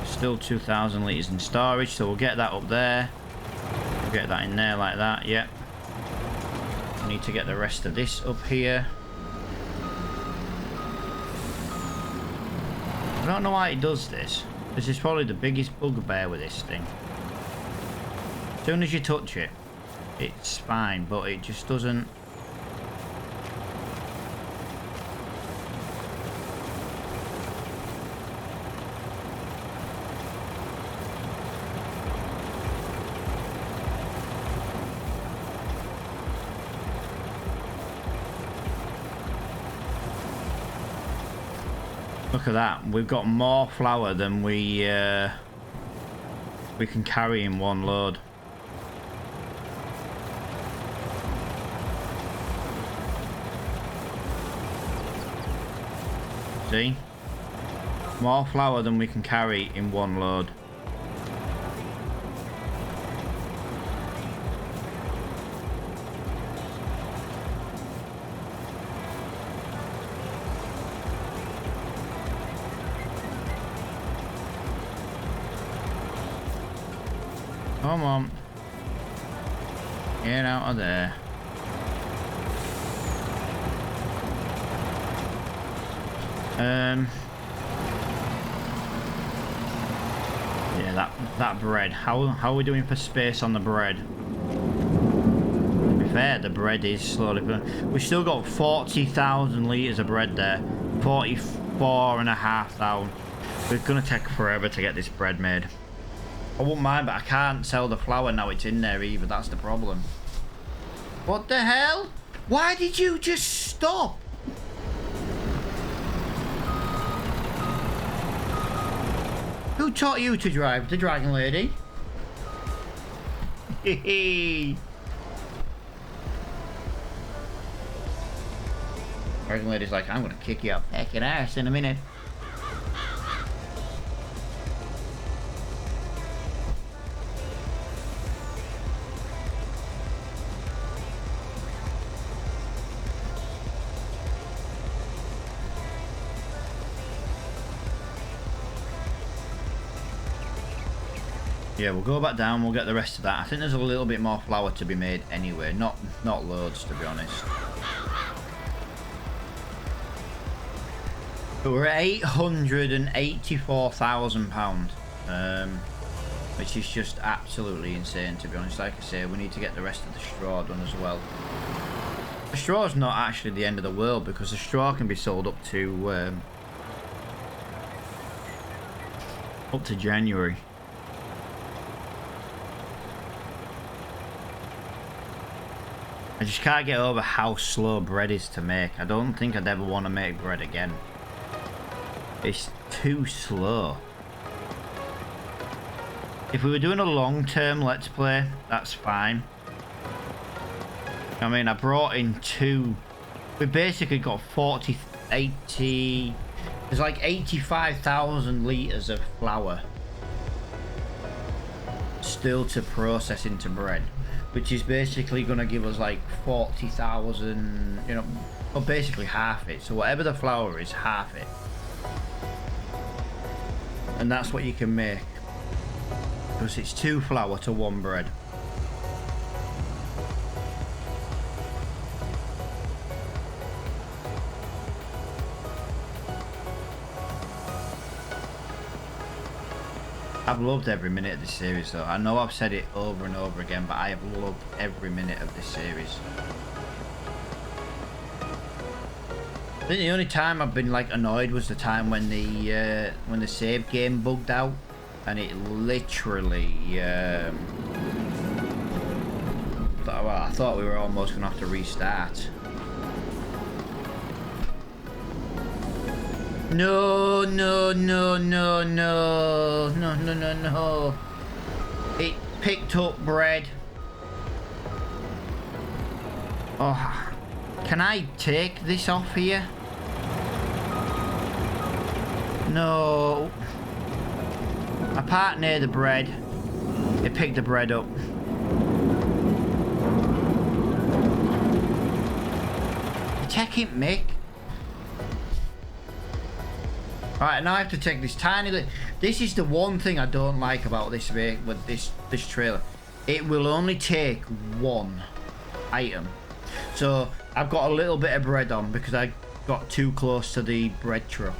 Still 2,000 litres in storage, so we'll get that up there. We'll get that in there like that, yep. We need to get the rest of this up here. I don't know why it does this. This is probably the biggest bugbear with this thing. As soon as you touch it, it's fine, but it just doesn't. Look at that, we've got more flour than we can carry in one load. See? More flour than we can carry in one load. Come on. Get out of there. Yeah, that bread. How are we doing for space on the bread? To be fair, the bread is slowly. We've still got 40,000 litres of bread there. 44,500. It's gonna take forever to get this bread made. I wouldn't mind, but I can't sell the flour now it's in there either. That's the problem. What the hell? Why did you just stop? Who taught you to drive? The Dragon Lady? Hehe. Dragon Lady's like, I'm gonna kick you up fucking ass in a minute. Yeah, we'll go back down, we'll get the rest of that. I think there's a little bit more flour to be made anyway. Not loads, to be honest. But we're at £884,000. Which is just absolutely insane, to be honest. Like I say, we need to get the rest of the straw done as well. The straw's not actually the end of the world, because the straw can be sold up to January. I just can't get over how slow bread is to make. I don't think I'd ever want to make bread again. It's too slow. If we were doing a long-term Let's Play, that's fine. I mean, I brought in two. We basically got 80... There's like 85,000 litres of flour still to process into bread, which is basically going to give us like 40,000, you know, or basically half it. So whatever the flour is, half it. And that's what you can make. Because it's 2 flour to 1 bread. I've loved every minute of this series though. I know I've said it over and over again, but I have loved every minute of this series. I think the only time I've been like annoyed was the time when the save game bugged out, and it literally I thought we were almost gonna have to restart. No, no, no, no, no, no, no, no, no. It picked up bread. Oh, can I take this off here? No. I parked near the bread. It picked the bread up. Check it, Mick. Alright, now I have to take this tiny little... This is the one thing I don't like about this with this trailer. It will only take 1 item. So I've got a little bit of bread on because I got too close to the bread truck.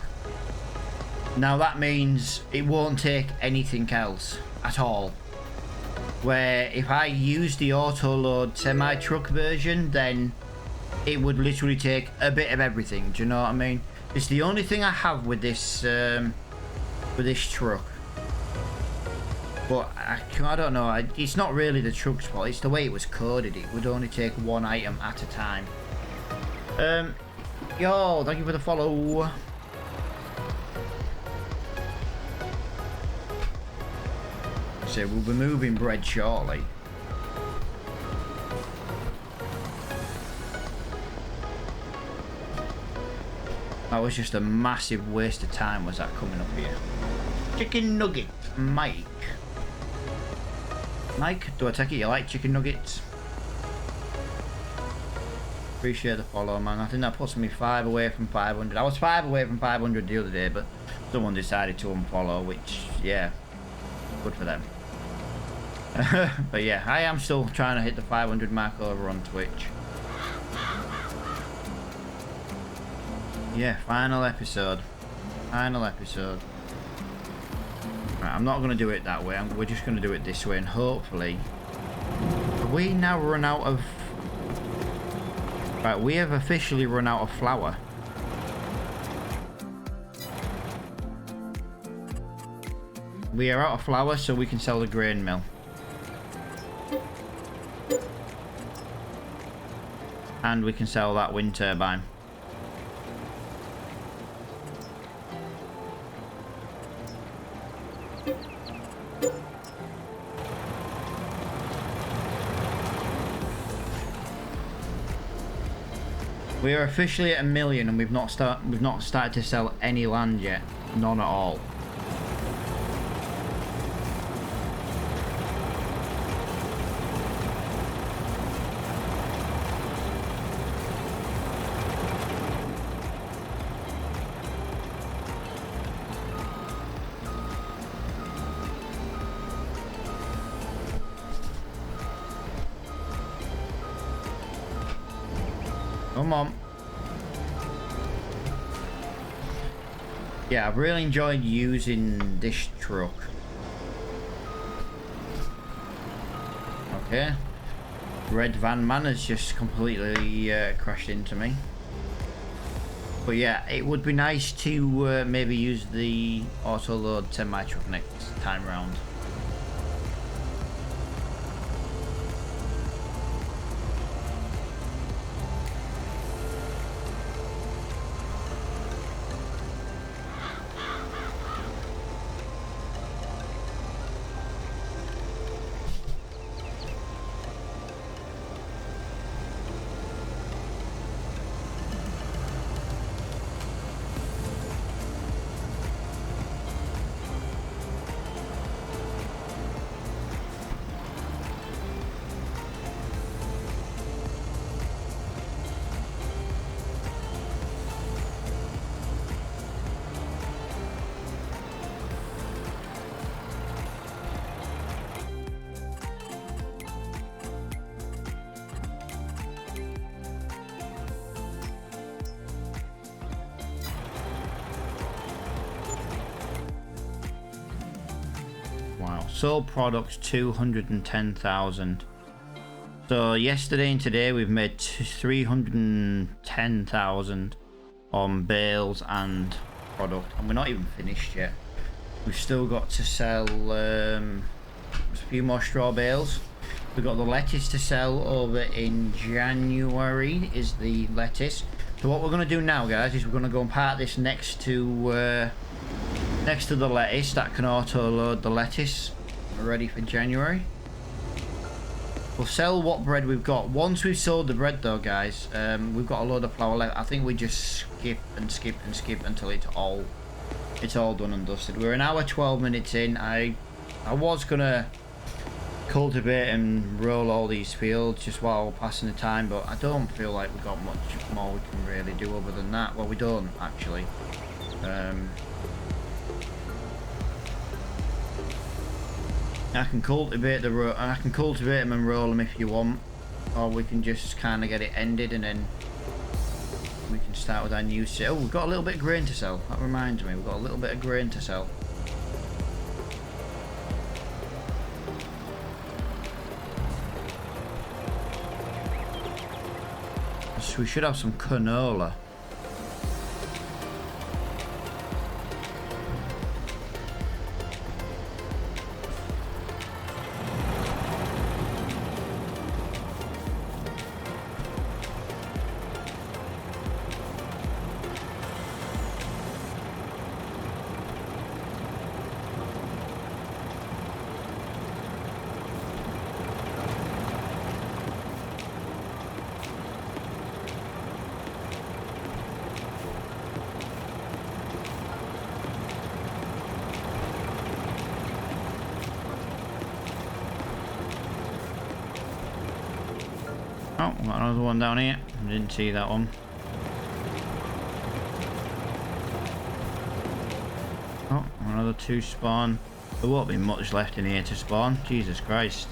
Now that means it won't take anything else at all. Where if I use the auto load semi-truck version, then it would literally take a bit of everything. Do you know what I mean? It's the only thing I have with this truck. But I don't know. It's not really the truck's fault. It's the way it was coded. It would only take 1 item at a time. Yo, thank you for the follow. So we'll be moving bread shortly. That was just a massive waste of time, was that coming up here. Chicken nugget, Mike. Mike, do I take it you like chicken nuggets? Appreciate the follow, man. I think that puts me 5 away from 500. I was 5 away from 500 the other day, but someone decided to unfollow, which, yeah, good for them. But yeah, I am still trying to hit the 500 mark over on Twitch. Yeah, final episode. Final episode. Right, I'm not going to do it that way. We're just going to do it this way, and hopefully... We now run out of... Right, we have officially run out of flour. We are out of flour, so we can sell the grain mill. And we can sell that wind turbine. We are officially at 1 million, and we've not started to sell any land yet. None at all. Come on. Yeah, I've really enjoyed using this truck. Okay. Red Van Man has just completely crashed into me. But yeah, it would be nice to maybe use the auto load semi truck next time round. Sold products 210,000. So yesterday and today we've made 310,000 on bales and product, and we're not even finished yet. We've still got to sell a few more straw bales. We've got the lettuce to sell over in January, is the lettuce. So what we're going to do now, guys, is we're going to go and park this next to the lettuce. That can auto load the lettuce. We're ready for January. We'll sell what bread we've got. Once we've sold the bread though, guys, we've got a load of flour left. I think we just skip and skip and skip until it's all done and dusted. We're an hour 12 minutes in. I was gonna cultivate and roll all these fields just while passing the time, but I don't feel like we've got much more we can really do other than that. Well, we don't actually. I can cultivate them and roll them if you want, or we can just kind of get it ended and then we can start with our new sale. Oh, we've got a little bit of grain to sell. That reminds me, we've got a little bit of grain to sell. So we should have some canola. Oh, got another one down here. I didn't see that one. Oh, another two spawn. There won't be much left in here to spawn. Jesus Christ.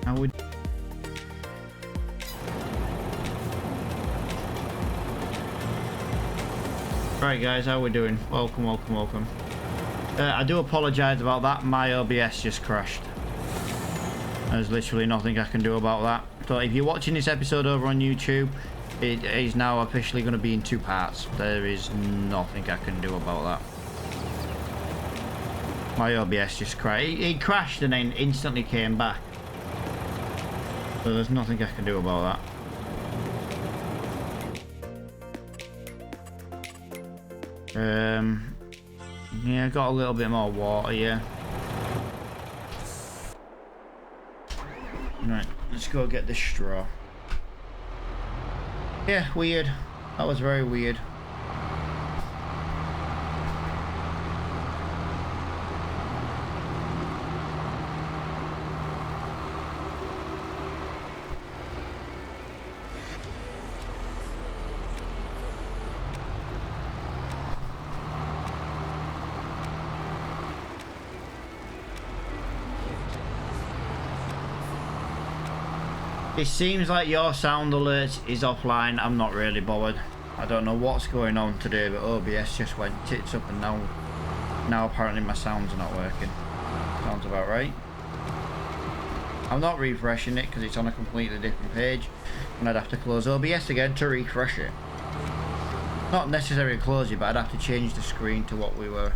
How would... Right guys, how we doing? Welcome, welcome, welcome. I do apologise about that. My OBS just crashed. There's literally nothing I can do about that. So if you're watching this episode over on YouTube, it is now officially going to be in 2 parts. There is nothing I can do about that. My OBS just crashed. It crashed and then instantly came back. So there's nothing I can do about that. Yeah, got a little bit more water, yeah. Right, let's go get this straw. Yeah, weird. That was very weird. It seems like your sound alert is offline. I'm not really bothered. I don't know what's going on today, but OBS just went tits up and now apparently my sound's not working. Sounds about right. I'm not refreshing it because it's on a completely different page, and I'd have to close OBS again to refresh it. Not necessarily close it, but I'd have to change the screen to what we were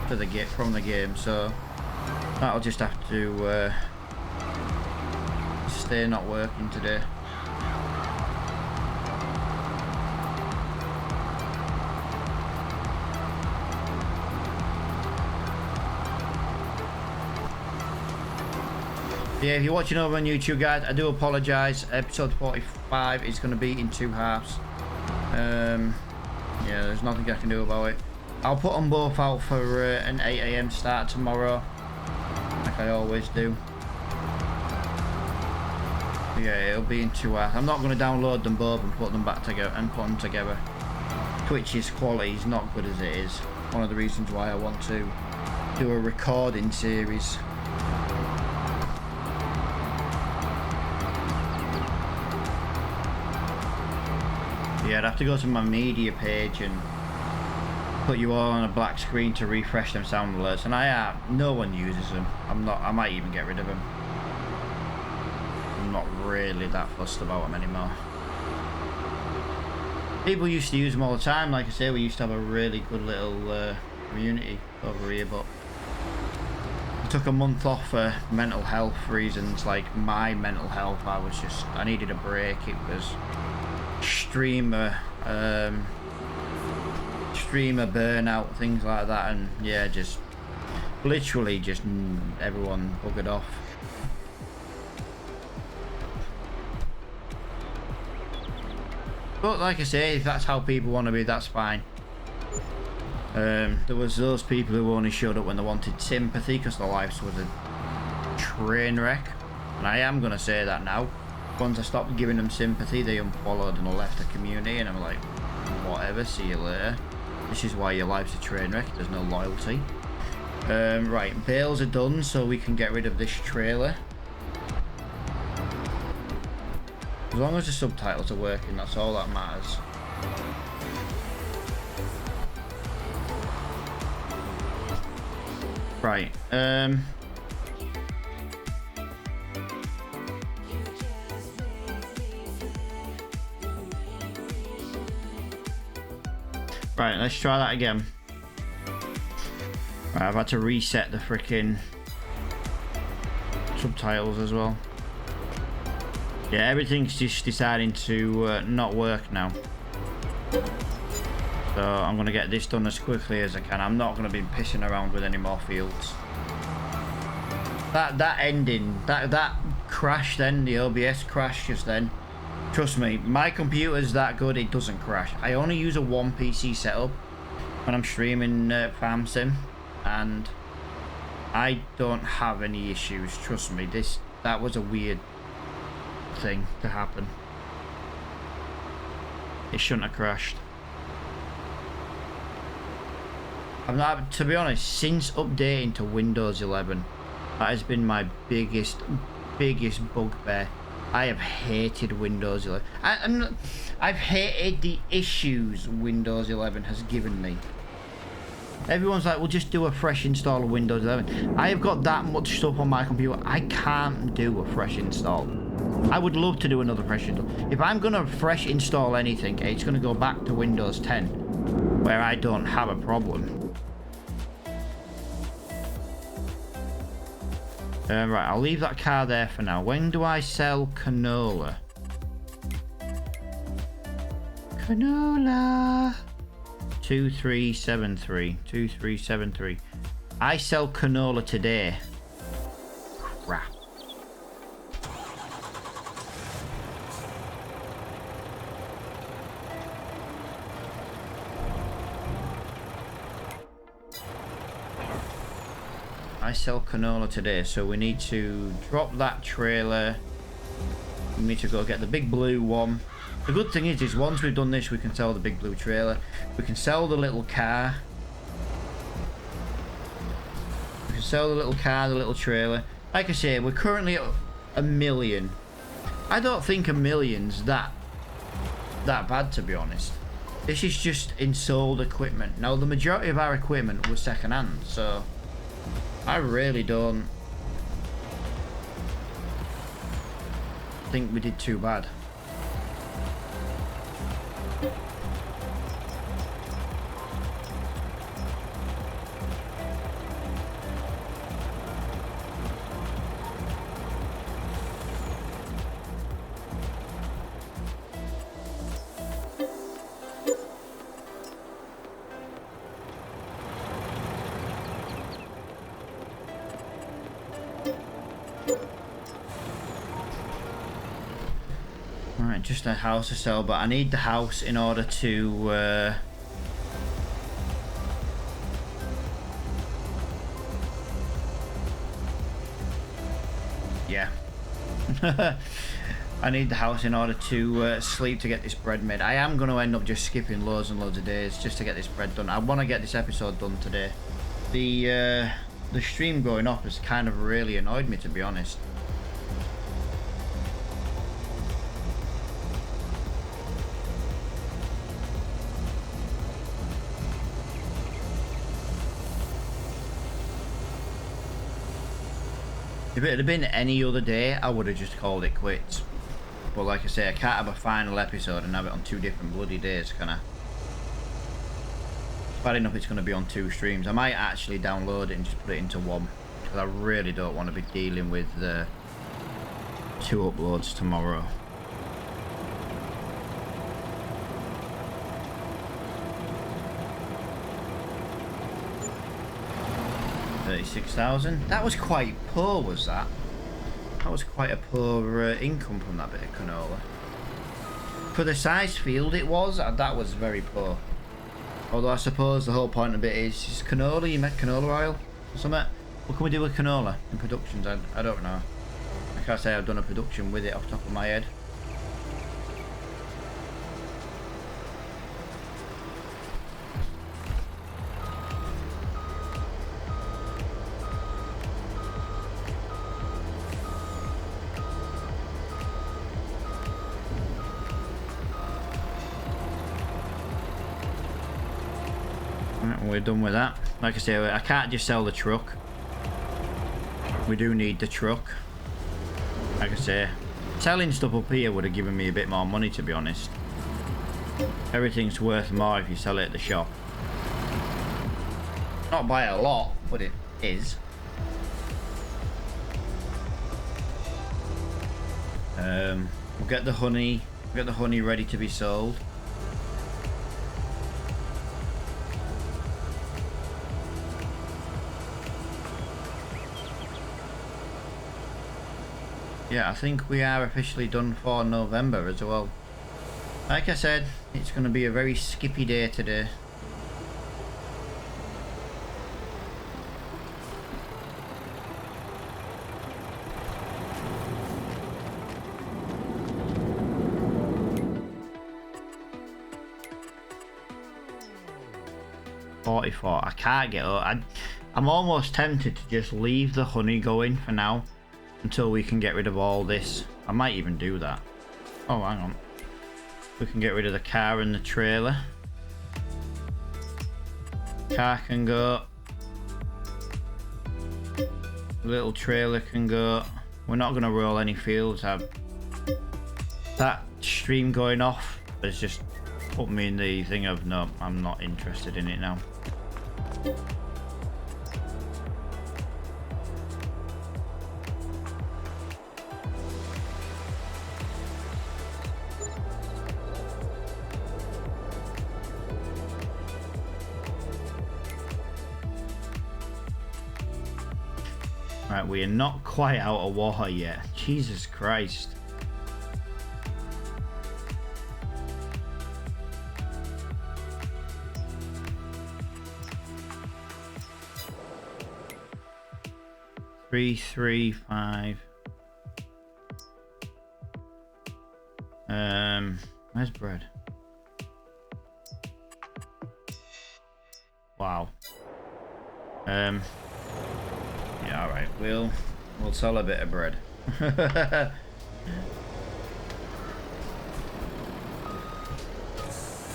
from the game. So that'll just have to stay not working today. Yeah, if you're watching over on YouTube, guys, I do apologise. Episode 45 is going to be in 2 halves. Yeah, there's nothing I can do about it. I'll put them both out for an 8 AM start tomorrow, like I always do. Yeah, it'll be in 2 hours. I'm not going to download them both and put them back together Twitch's quality is not good as it is. One of the reasons why I want to do a recording series. Yeah, I'd have to go to my media page and put you all on a black screen to refresh them sound alerts, and no one uses them. I might even get rid of them. I'm not really that fussed about them anymore. People used to use them all the time. Like I say, we used to have a really good little community over here, but I took a month off for mental health reasons. Like my mental health, I needed a break. It was streamer burnout, things like that, and yeah, just literally just everyone buggered off. But like I say, if that's how people want to be, that's fine. There was those people who only showed up when they wanted sympathy because their lives was a train wreck, and I am going to say that now. Once I stopped giving them sympathy, they unfollowed and left the community, and I'm like, whatever, see you later. This is why your life's a train wreck, there's no loyalty. Right, bales are done, so we can get rid of this trailer. As long as the subtitles are working, that's all that matters. Right, right, let's try that again. Right, I've had to reset the freaking subtitles as well. Yeah, everything's just deciding to not work now. So I'm going to get this done as quickly as I can. I'm not going to be pissing around with any more fields. That ending, that crash then, the OBS crash just then. Trust me, my computer's that good, it doesn't crash. I only use a 1 PC setup when I'm streaming Farm Sim, and I don't have any issues. Trust me, that was a weird thing to happen. It shouldn't have crashed. I'm not, to be honest, since updating to Windows 11, that has been my biggest bugbear. I have hated Windows 11. I've hated the issues Windows 11 has given me. Everyone's like, well, just do a fresh install of Windows 11. I have got that much stuff on my computer. I can't do a fresh install. I would love to do another fresh install. If I'm going to fresh install anything, it's going to go back to Windows 10, where I don't have a problem. Right, I'll leave that car there for now. When do I sell canola? Canola. 2373. 2373. I sell canola today. Crap. I sell canola today, so we need to drop that trailer. We need to go get the big blue one. The good thing is once we've done this, we can sell the big blue trailer. We can sell the little car. We can sell the little car, the little trailer. Like I say, we're currently at 1 million. I don't think 1 million's that bad, to be honest. This is just in sold equipment. Now, the majority of our equipment was second hand, so I really don't think we did too bad. Alright, just a house to sell, but I need the house in order to yeah. I need the house in order to sleep to get this bread made. I am going to end up just skipping loads and loads of days just to get this bread done. I want to get this episode done today. The stream going off has kind of really annoyed me, to be honest. If it had been any other day, I would have just called it quits. But like I say, I can't have a final episode and have it on 2 different bloody days, can I? It's bad enough it's going to be on 2 streams. I might actually download it and just put it into 1. Because I really don't want to be dealing with 2 uploads tomorrow. $36,000. That was quite poor, was that? That was quite a poor income from that bit of canola. For the size field it was, that was very poor. Although I suppose the whole point of it is canola, you make canola oil or something. What can we do with canola in productions? I don't know. I can't say I've done a production with it off the top of my head. We're done with that. Like I say, I can't just sell the truck. We do need the truck. Like I say, selling stuff up here would have given me a bit more money, to be honest. Everything's worth more if you sell it at the shop. Not by a lot, but it is. We'll get the honey. We'll get the honey ready to be sold. Yeah, I think we are officially done for November as well. Like I said, it's going to be a very skippy day today. 44. I can't get up. I'm almost tempted to just leave the honey going for now until we can get rid of all this. I might even do that. Oh, hang on. We can get rid of the car and the trailer. Car can go. Little trailer can go. We're not going to roll any fields. That stream going off has just put me in the thing of no, I'm not interested in it now. Right, we are not quite out of water yet. Jesus Christ. Three, 5. Where's bread? Wow. Yeah, all right. We'll sell a bit of bread. I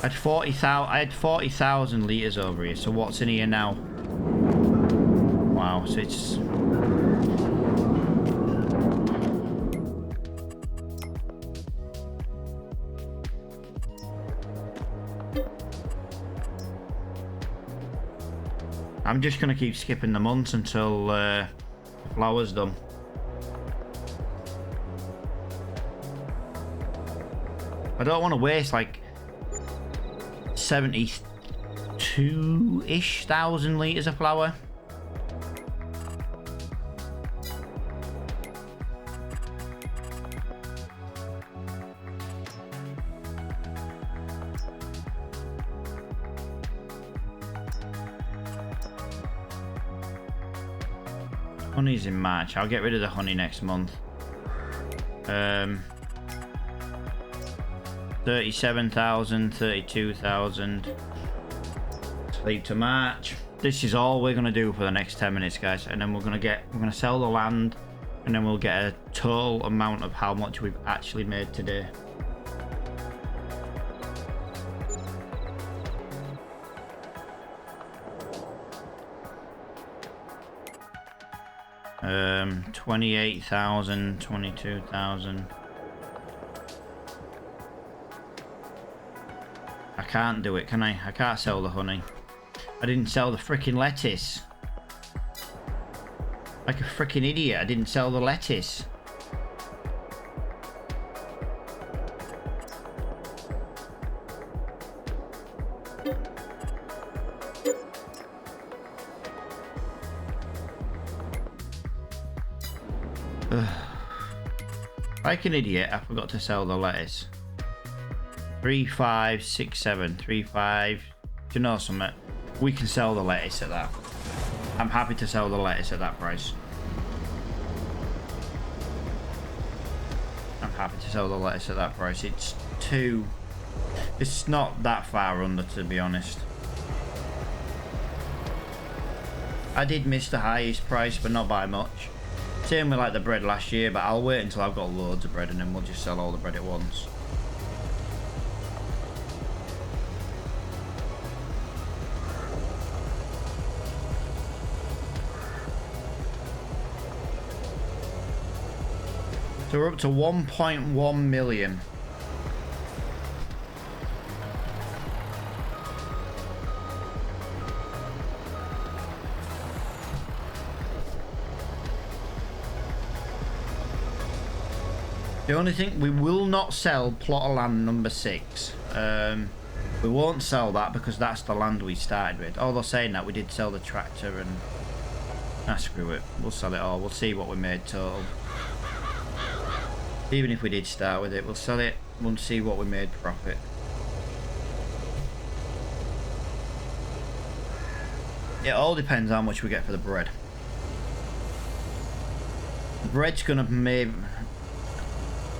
had 40,000 liters over here. So what's in here now? Wow. So it's. I'm just gonna keep skipping the months until the flour's done. I don't want to waste like 72-ish thousand liters of flour. Honey's in March. I'll get rid of the honey next month. 37,000, 32,000. Sleep to March. This is all we're gonna do for the next 10 minutes, guys, and then we're gonna sell the land, and then we'll get a total amount of how much we've actually made today. Um, 28,000, 22,000. I can't do it, can I? I can't sell the honey. I didn't sell the freaking lettuce. Like a freaking idiot, I didn't sell the lettuce. Like an idiot, I forgot to sell the lettuce. 3, 5, 6, 7. 3, 5. Do you know something? We can sell the lettuce at that. I'm happy to sell the lettuce at that price. I'm happy to sell the lettuce at that price. It's not that far under, to be honest. I did miss the highest price, but not by much. Same with like the bread last year, but I'll wait until I've got loads of bread and then we'll just sell all the bread at once. So we're up to 1.1 million. The only thing, we will not sell plot of land number 6. We won't sell that because that's the land we started with. Although saying that, we did sell the tractor and... Ah, screw it. We'll sell it all. We'll see what we made total. Even if we did start with it, we'll sell it. We'll see what we made profit. It all depends how much we get for the bread. The bread's gonna maybe...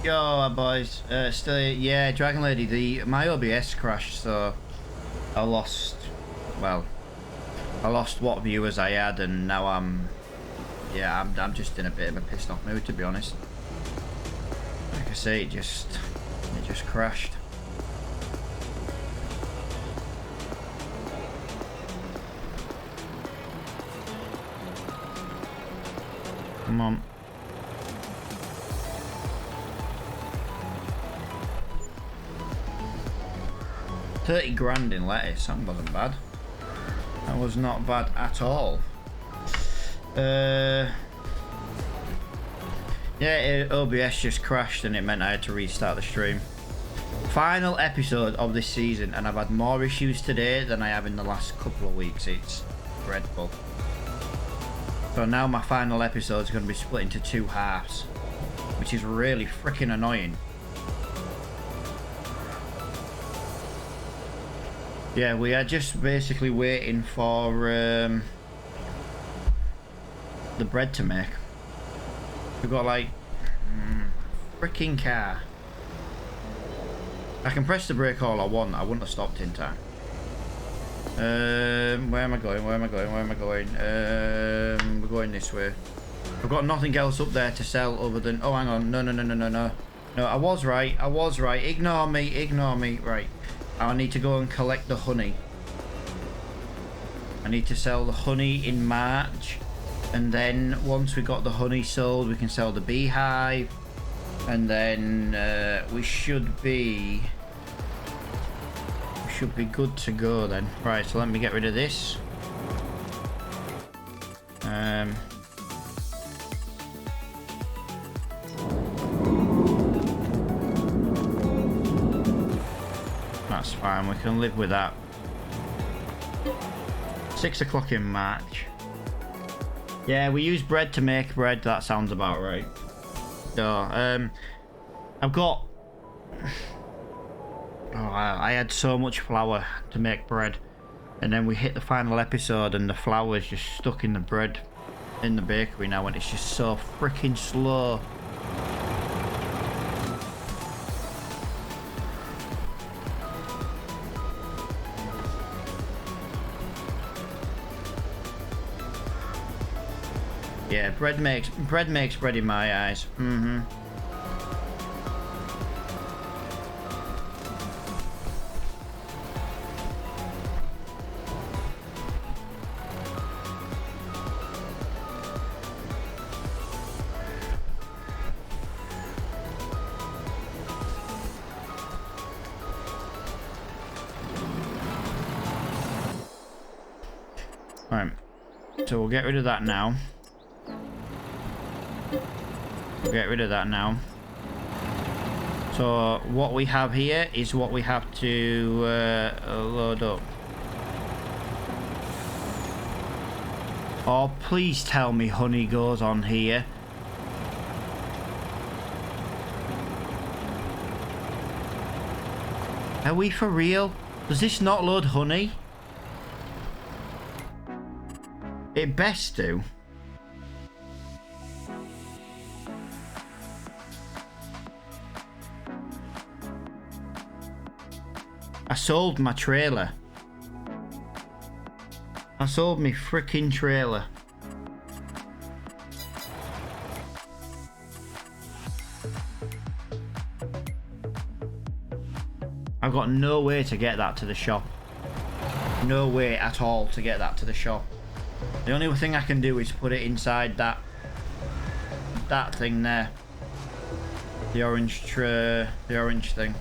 Yo, boys. Still, yeah, Dragon Lady. My OBS crashed, so I lost. Well, I lost what viewers I had, and now I'm just in a bit of a pissed off mood, to be honest. Like I say, it just crashed. Come on. $30 grand in lettuce, that wasn't bad. That was not bad at all. Yeah, OBS just crashed and it meant I had to restart the stream. Final episode of this season, and I've had more issues today than I have in the last couple of weeks. It's dreadful. So now my final episode is going to be split into 2 halves, which is really freaking annoying. Yeah, we are just basically waiting for the bread to make. We've got like freaking car. I can press the brake all I want. I wouldn't have stopped in time. Where am I going? Where am I going? Where am I going? We're going this way. I've got nothing else up there to sell other than... Oh, hang on. No. No, I was right. I was right. Ignore me. Ignore me. Right. I need to go and collect the honey. I need to sell the honey in March. And then once we got the honey sold, we can sell the beehive. And then we should be good to go then. Right, so let me get rid of this. That's fine, we can live with that. 6 o'clock in March. Yeah, we use bread to make bread, that sounds about right. So, I've got... Oh, I had so much flour to make bread, and then we hit the final episode and the flour is just stuck in the bread in the bakery now, and it's just so freaking slow. Yeah, bread makes bread in my eyes. Right, so we'll get rid of that now. Get rid of that now. So what we have here is what we have to load up. Oh, please tell me honey goes on here. Are we for real? Does this not load honey? It best do. I sold my trailer. I sold me freaking trailer. I've got no way to get that to the shop. No way at all to get that to the shop. The only thing I can do is put it inside that thing there. The orange thing.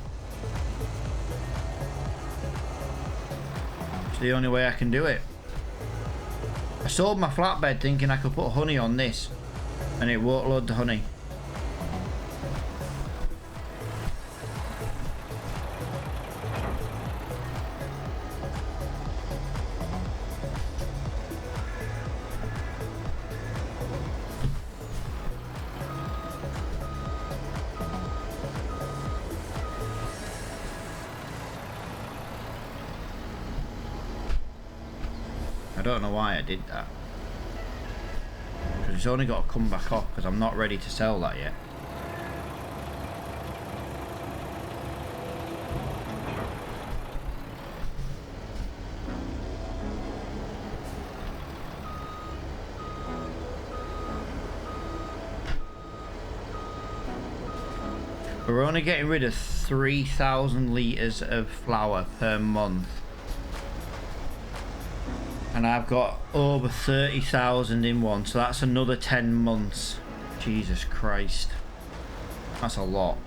It's the only way I can do it. I sold my flatbed thinking I could put honey on this, and it won't load the honey. I don't know why I did that. Because it's only got to come back off because I'm not ready to sell that yet. We're only getting rid of 3,000 litres of flour per month. And I've got over 30,000 in one, so that's another 10 months. Jesus Christ. That's a lot.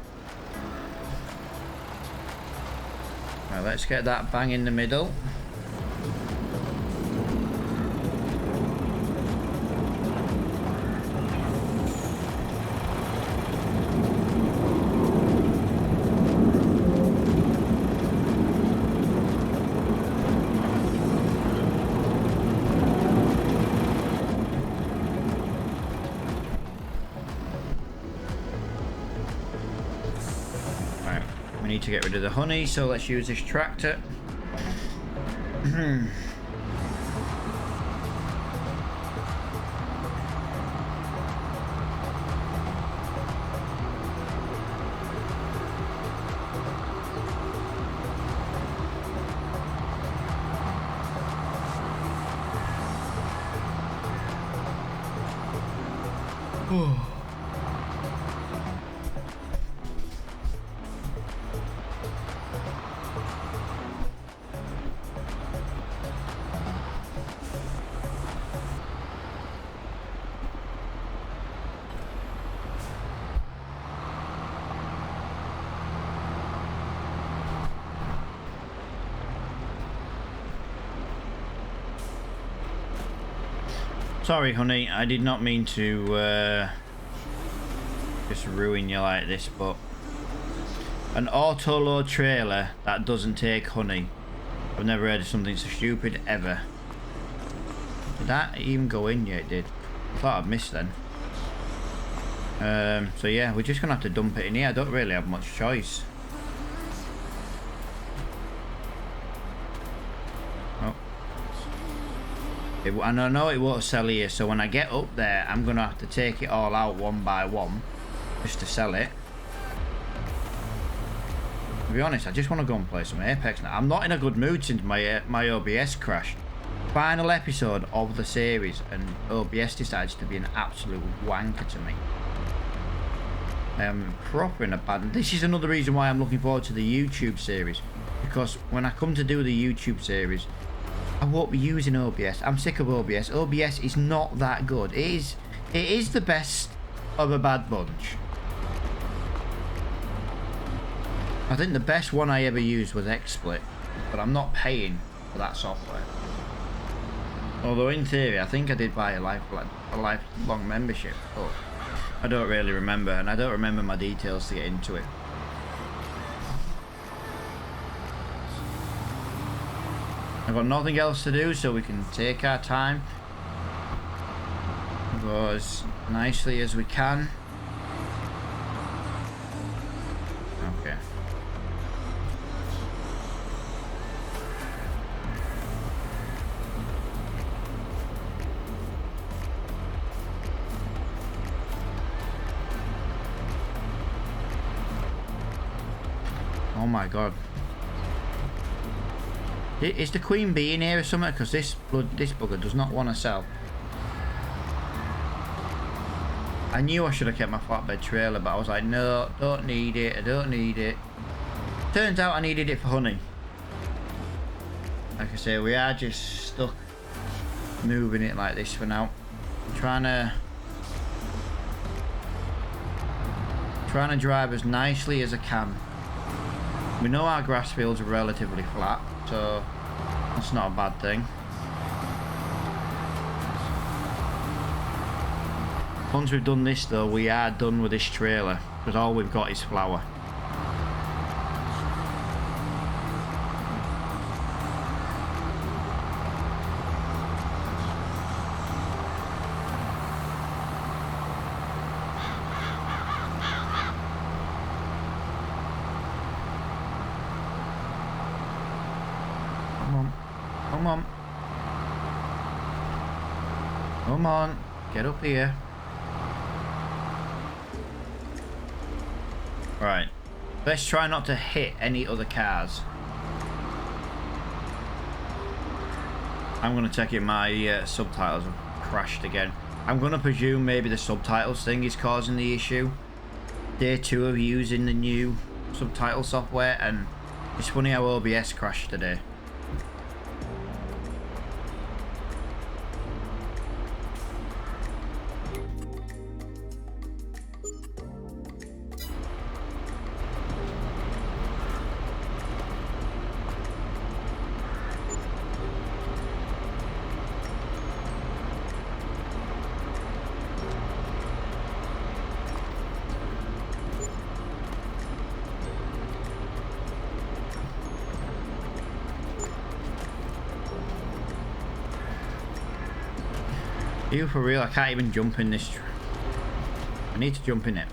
Right, let's get that bang in the middle. To get rid of the honey, so let's use this tractor. Sorry, honey, I did not mean to just ruin you like this, but an auto-load trailer that doesn't take honey. I've never heard of something so stupid ever. Did that even go in? Yeah, it did. I thought I'd missed then. So yeah, we're just gonna have to dump it in here. I don't really have much choice. And I know it won't sell here, so when I get up there, I'm going to have to take it all out one by one just to sell it. To be honest, I just want to go and play some Apex now. I'm not in a good mood since my OBS crashed. Final episode of the series, and OBS decides to be an absolute wanker to me. Proper in a bad... This is another reason why I'm looking forward to the YouTube series. Because when I come to do the YouTube series, I won't be using OBS. I'm sick of OBS. OBS is not that good. It is the best of a bad bunch. I think the best one I ever used was XSplit, but I'm not paying for that software. Although in theory, I think I did buy a lifelong membership, but I don't really remember, and I don't remember my details to get into it. I've got nothing else to do, so we can take our time. Go as nicely as we can. Okay. Oh my god. Is the queen bee in here or something? Because this bugger does not want to sell. I knew I should have kept my flatbed trailer, but I was like, no, don't need it. I don't need it. Turns out I needed it for honey. Like I say, we are just stuck moving it like this for now. Trying to drive as nicely as I can. We know our grass fields are relatively flat, so that's not a bad thing. Once we've done this though, we are done with this trailer, because all we've got is flour. Come on. Come on. Get up here. Right. Let's try not to hit any other cars. I'm going to check it. My subtitles have crashed again. I'm going to presume maybe the subtitles thing is causing the issue. day 2 of using the new subtitle software, and it's funny how OBS crashed today. You for real? I can't even jump in this. I need to jump in it.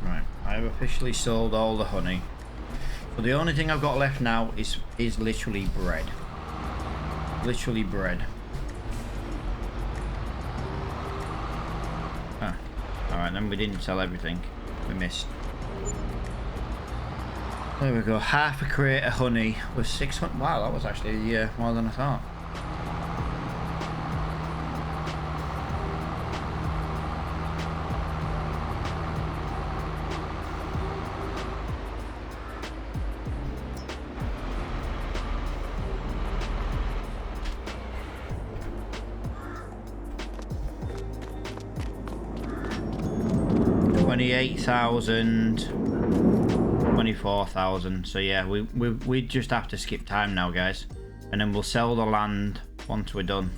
Right, I've officially sold all the honey. So the only thing I've got left now is literally bread. Literally bread. Alright, then we didn't sell everything. We missed. There we go. Half a crate of honey was 600. Wow, that was actually more than I thought. $28,000, 24,000. So yeah, we just have to skip time now, guys, and then we'll sell the land once we're done.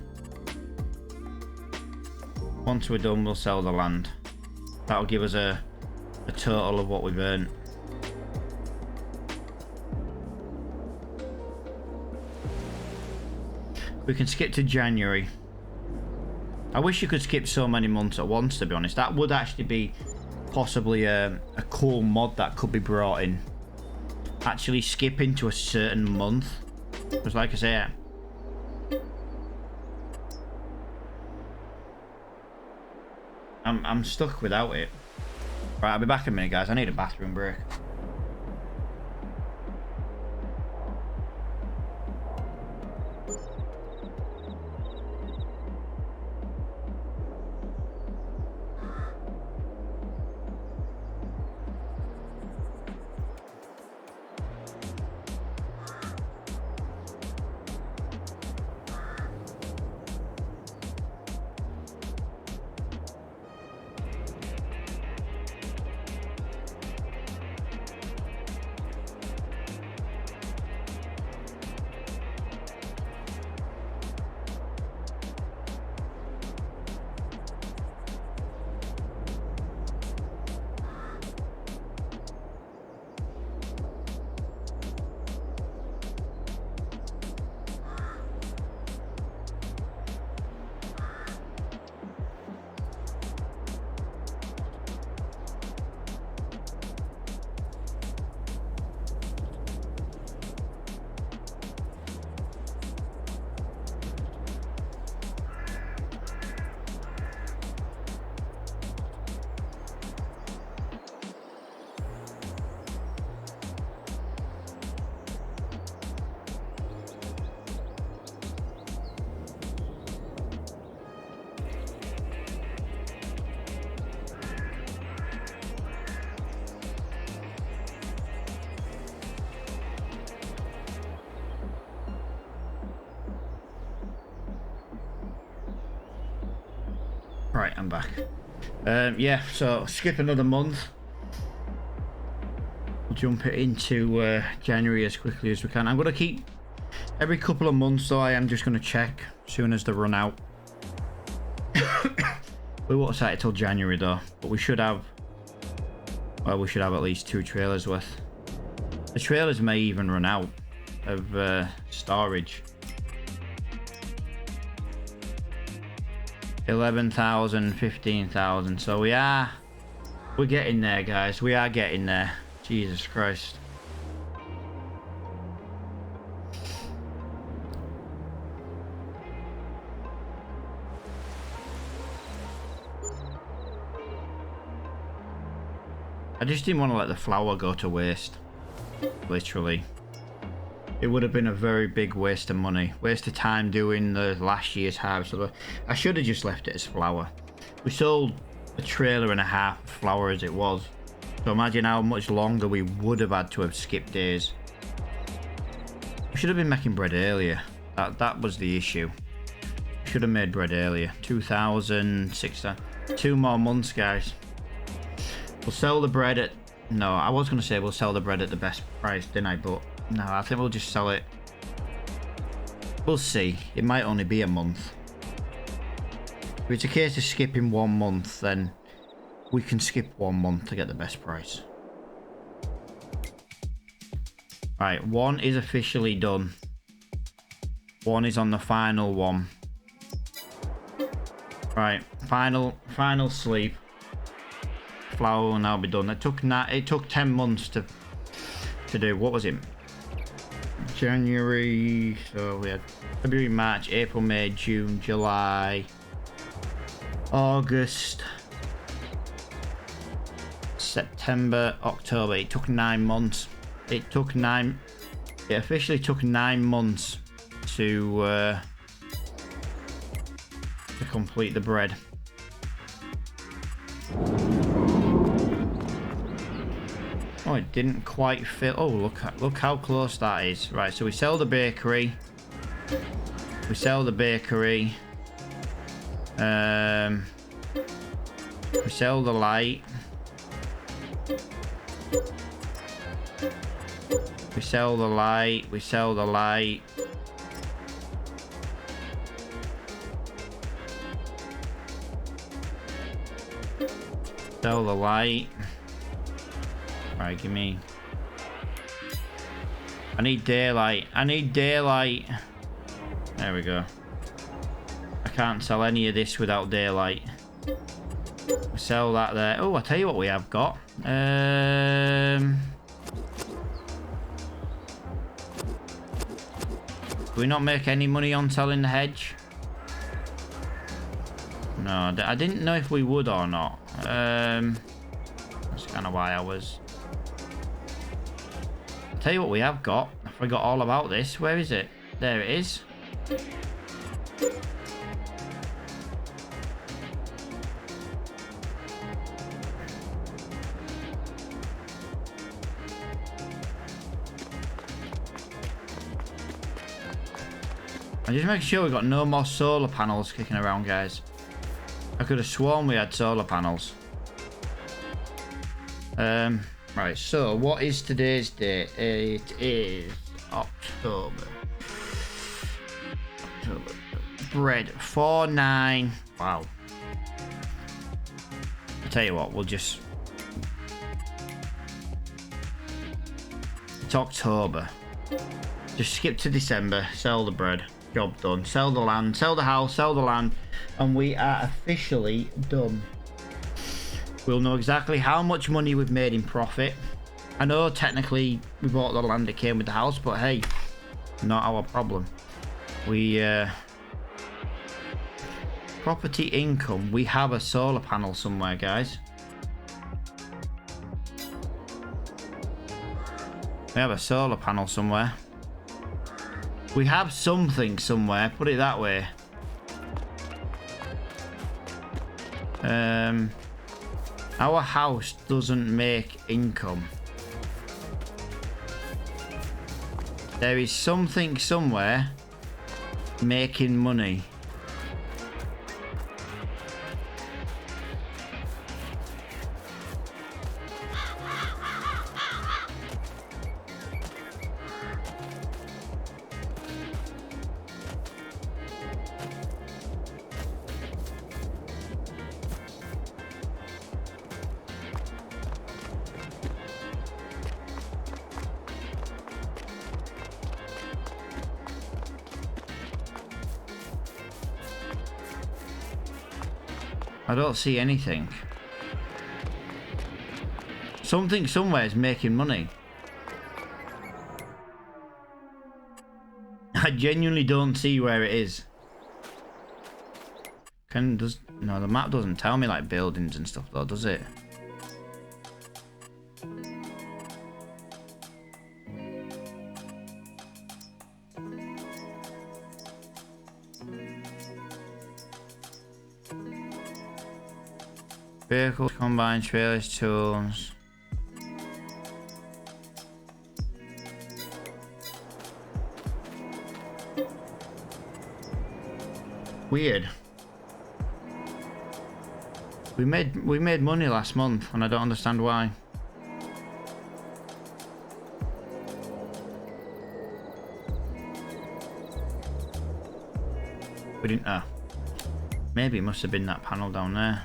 Once we're done, we'll sell the land. That'll give us a total of what we've earned. We can skip to January. I wish you could skip so many months at once, to be honest. That would actually be possibly a cool mod that could be brought in. Actually skip into a certain month. Because like I say, I'm stuck without it. Right, I'll be back in a minute, guys. I need a bathroom break. Right, I'm back. Yeah, so skip another month. We'll jump it into January as quickly as we can. I'm going to keep every couple of months, so I am just going to check as soon as they run out. We won't set it till January though, but we should have, well, we should have at least 2 trailers worth. The trailers may even run out of storage. 11,000, 15,000. So we're getting there, guys. We are getting there. Jesus Christ. I just didn't want to let the flour go to waste. Literally. It would have been a very big waste of money. Waste of time doing the last year's harvest. I should have just left it as flour. We sold a trailer and a half of flour as it was. So imagine how much longer we would have had to have skipped days. We should have been making bread earlier. That was the issue. Should have made bread earlier. 2006. 2 more months, guys. We'll sell the bread at... No, I was going to say we'll sell the bread at the best price, didn't I? But no, I think we'll just sell it. We'll see. It might only be a month. If it's a case of skipping 1 month, then we can skip 1 month to get the best price. Right, 1 is officially done. 1 is on the final one. Right, final sleep. Flour will now be done. It took 10 months to do. What was it? January. So we had February, March, April, May, June, July, August, September, October. It took 9 months. It officially took 9 months to complete the bread. Oh, it didn't quite fit. Oh, look how close that is. Right, so we sell the bakery. We sell the bakery. We sell the light. We sell the light. We sell the light. Sell the light. Right, give me... I need daylight. I need daylight. There we go. I can't sell any of this without daylight. We sell that there. Oh, I'll tell you what we have got. Do we not make any money on selling the hedge? No, I didn't know if we would or not. That's kind of why I was... I'll tell you what we have got. I forgot all about this. Where is it? There it is. I'm just making sure we've got no more solar panels kicking around, guys. I could have sworn we had solar panels. Right, so what is today's date? It is October. Bread, 4/9. Wow. I'll tell you what, we'll just... It's October. Just skip to December, sell the bread. Job done. Sell the land, sell the house, sell the land, and we are officially done. We'll know exactly how much money we've made in profit. I know technically we bought the land that came with the house, but hey, not our problem. We property income. We have a solar panel somewhere, guys. We have a solar panel somewhere. We have something somewhere, put it that way. Our house doesn't make income. There is something somewhere making money. I don't see anything. Something somewhere is making money. I genuinely don't see where it is. No, the map doesn't tell me like buildings and stuff though, does it? Vehicles, combine trailers, tools. Weird. We made money last month, and I don't understand why. We didn't. Maybe it must have been that panel down there.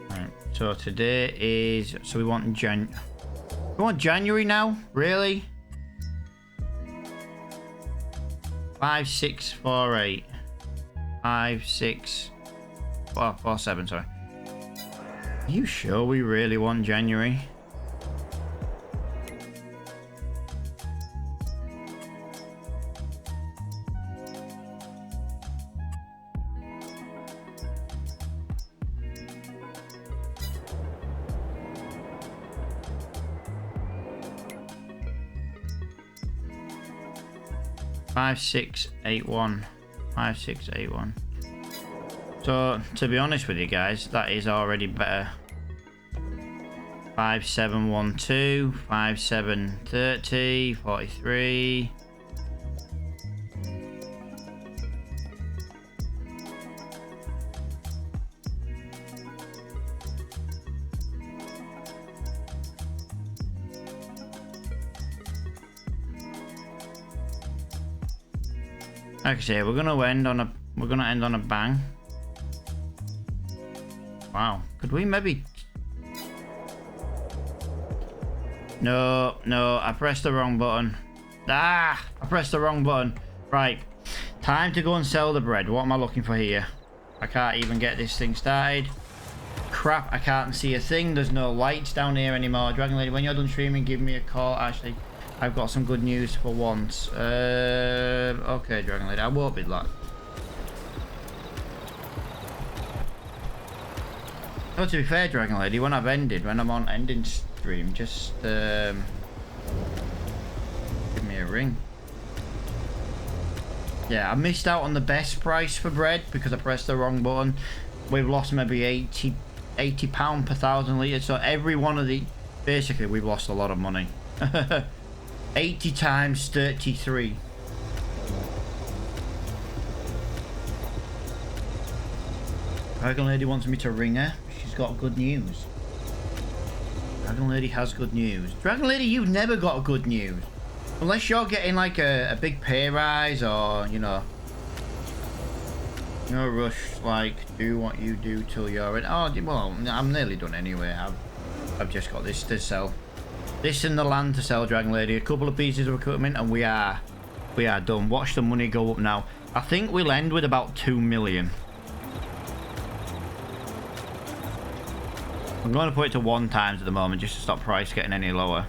Right. So today is. So we want We want January now? Really? 5648. 5647. Sorry. Are you sure we really want January? Five, 6, 8, 1. 5, 6, 8, 1. So to be honest with you guys, that is already better. 5, 7, 1, 2. 5, 7, 30. 43. Like I say, we're gonna end on a bang. Wow, could we maybe? No, I pressed the wrong button. I pressed the wrong button. Right, time to go and sell the bread. What am I looking for here? I can't even get this thing started. Crap, I can't see a thing. There's no lights down here anymore. Dragon Lady, when you're done streaming, give me a call. Actually, I've got some good news for once. Okay, Dragon Lady, I won't be like. Oh, to be fair, Dragon Lady, when I'm on ending stream, just give me a ring. Yeah, I missed out on the best price for bread because I pressed the wrong button. We've lost maybe £80 per 1,000 litres. So every one of the, basically, we've lost a lot of money. 80 times 33. Dragon Lady wants me to ring her. She's got good news. Dragon Lady has good news. Dragon Lady, you've never got good news. Unless you're getting like a big pay rise or, you know. No rush, like, do what you do till you're in. Oh, well, I'm nearly done anyway. I've just got this to sell. This in the land to sell, Dragon Lady. A couple of pieces of equipment and we are done. Watch the money go up now. I think we'll end with about 2 million. I'm going to put it to 1 times at the moment just to stop price getting any lower.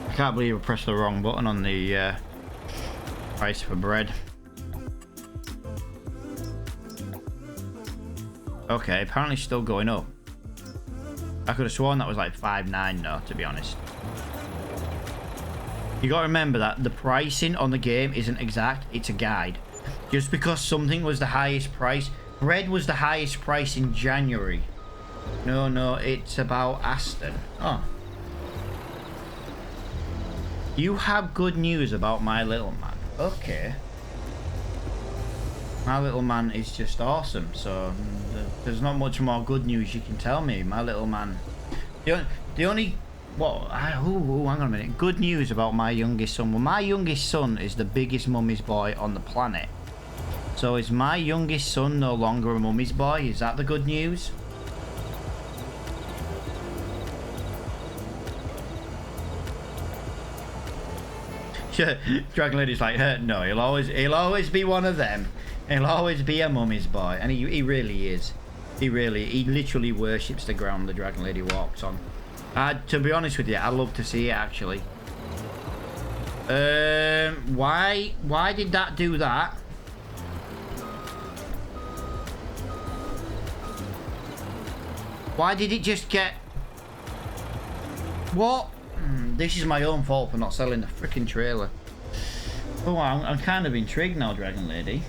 I can't believe I pressed the wrong button on the price for bread. Okay, apparently still going up. I could have sworn that was like 5.9 though, to be honest. You got to remember that the pricing on the game isn't exact, it's a guide. Just because something was the highest price, bread was the highest price in January. No, it's about Aston. Oh. You have good news about my little man. Okay. My little man is just awesome, so there's not much more good news you can tell me. My little man. The only... What? Hang on a minute. Good news about my youngest son. Well, my youngest son is the biggest mummy's boy on the planet. So is my youngest son no longer a mummy's boy? Is that the good news? Dragon Lady's like, no, he'll always be one of them. He'll always be a mummy's boy. And he really is. He literally worships the ground the Dragon Lady walks on. To be honest with you, I'd love to see it actually. Why did that do that? Why did it just get... What? This is my own fault for not selling the freaking trailer. Oh, I'm kind of intrigued now, Dragon Lady.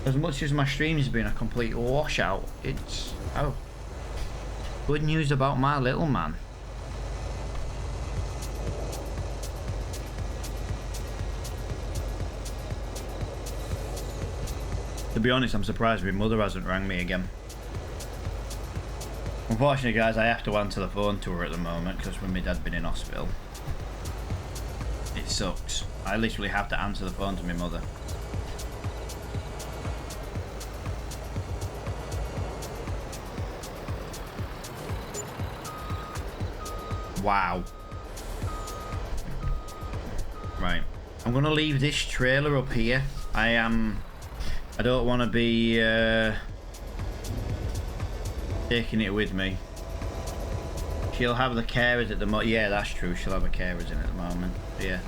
As much as my stream has been a complete washout, it's... Oh. Good news about my little man. To be honest, I'm surprised my mother hasn't rang me again. Unfortunately, guys, I have to answer the phone to her at the moment because when my dad's been in hospital. It sucks. I literally have to answer the phone to my mother. Wow. Right. I'm going to leave this trailer up here. I don't want to be taking it with me. She'll have the carers at the moment. Yeah, that's true. She'll have a carers in at the moment. Yeah.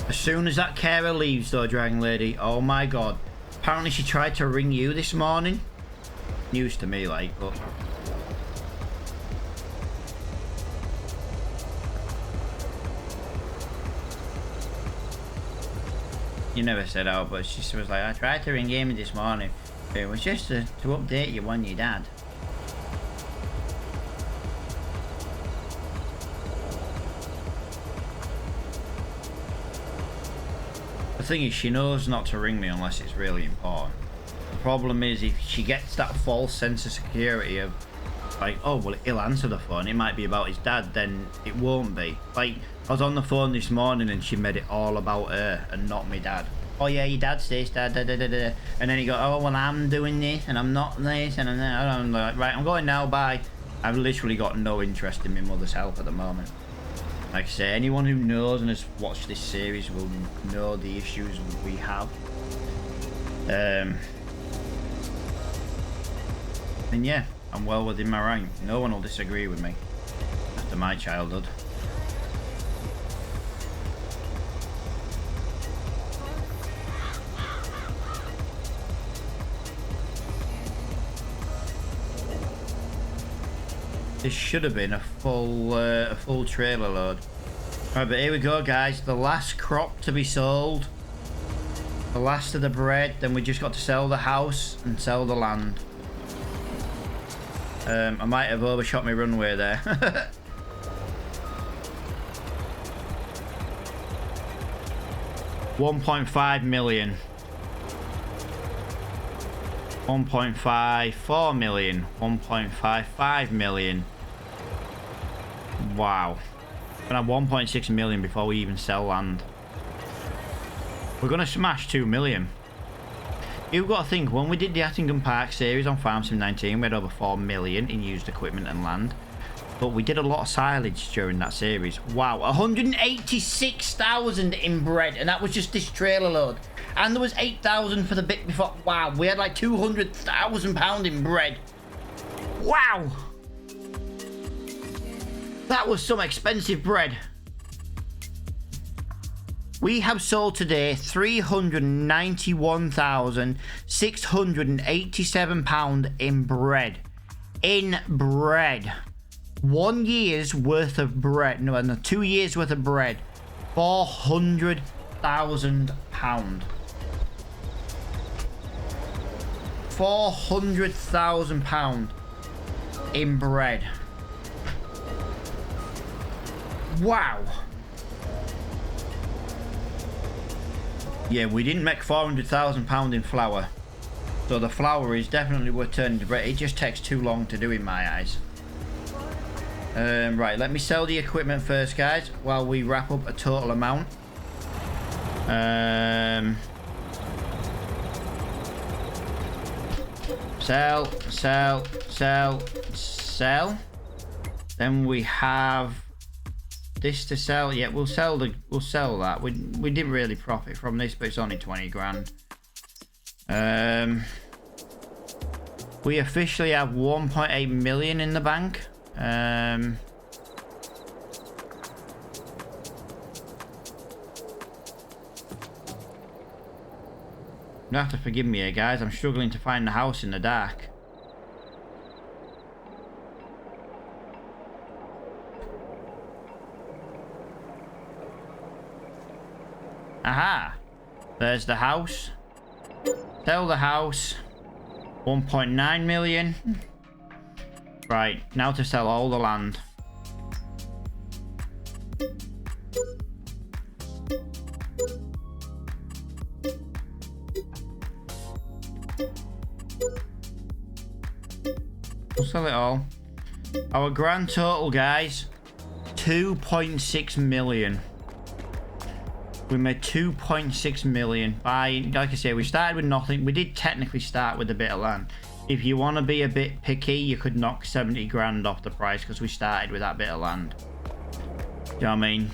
As soon as that carer leaves, though, Dragon Lady, oh my god. Apparently she tried to ring you this morning. News to me, like, but... You never said out, but she was like, I tried to ring Amy this morning. It was just to update you on your dad. The thing is, she knows not to ring me unless it's really important. The problem is, if she gets that false sense of security of, like, oh, well, he'll answer the phone, it might be about his dad, then it won't be. Like, I was on the phone this morning and she made it all about her and not my dad. Oh yeah, your dad's this, da da da da da. And then he go, oh, well, I'm doing this and I'm not this and I'm that. I'm like, right, I'm going now, bye. I've literally got no interest in my mother's health at the moment. Like I say, anyone who knows and has watched this series will know the issues we have. And yeah, I'm well within my right. No one will disagree with me after my childhood. This should have been a full trailer load. Right, but here we go, guys. The last crop to be sold. The last of the bread. Then we just got to sell the house and sell the land. I might have overshot my runway there. $1.5 million. 1.54 million. 1.55 million. Wow. Gonna have 1.6 million before we even sell land. We're gonna smash 2 million. You've got to think, when we did the Attingham Park series on Farm Sim 19, we had over 4 million in used equipment and land. But we did a lot of silage during that series. Wow, 186,000 in bread, and that was just this trailer load. And there was 8,000 for the bit before. Wow, we had like £200,000 in bread. Wow. That was some expensive bread. We have sold today £391,687 in bread. In bread. 1 year's worth of bread. No, 2 years worth of bread. £400,000. £400,000 in bread. Wow. Yeah, we didn't make £400,000 in flour. So the flour is definitely worth turning to bread. It just takes too long to do in my eyes. Right, let me sell the equipment first, guys, while we wrap up a total amount. Sell. Then we have this to sell. Yeah, we'll sell that. We didn't really profit from this, but it's only 20 grand. We officially have 1.8 million in the bank. You have to forgive me here, guys. I'm struggling to find the house in the dark. Aha! There's the house. Sell the house. 1.9 million. Right, now to sell all the land. We'll sell it all. Our grand total, guys, 2.6 million. We made 2.6 million by, like I say, we started with nothing. We did technically start with a bit of land. If you want to be a bit picky, you could knock 70 grand off the price because we started with that bit of land. Do you know what I mean?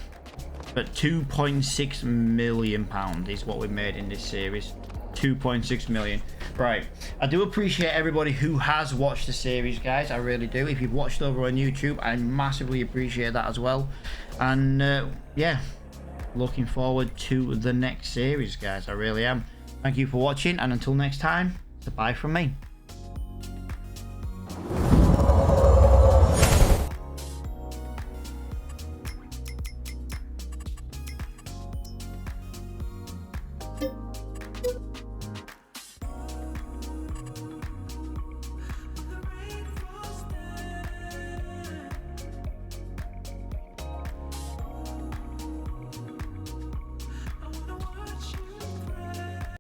But 2.6 million pounds is what we made in this series. 2.6 million. Right, I do appreciate everybody who has watched the series, guys. I really do. If you've watched over on YouTube, I massively appreciate that as well. And yeah, looking forward to the next series, guys. I really am. Thank you for watching, and until next time, it's a bye from me.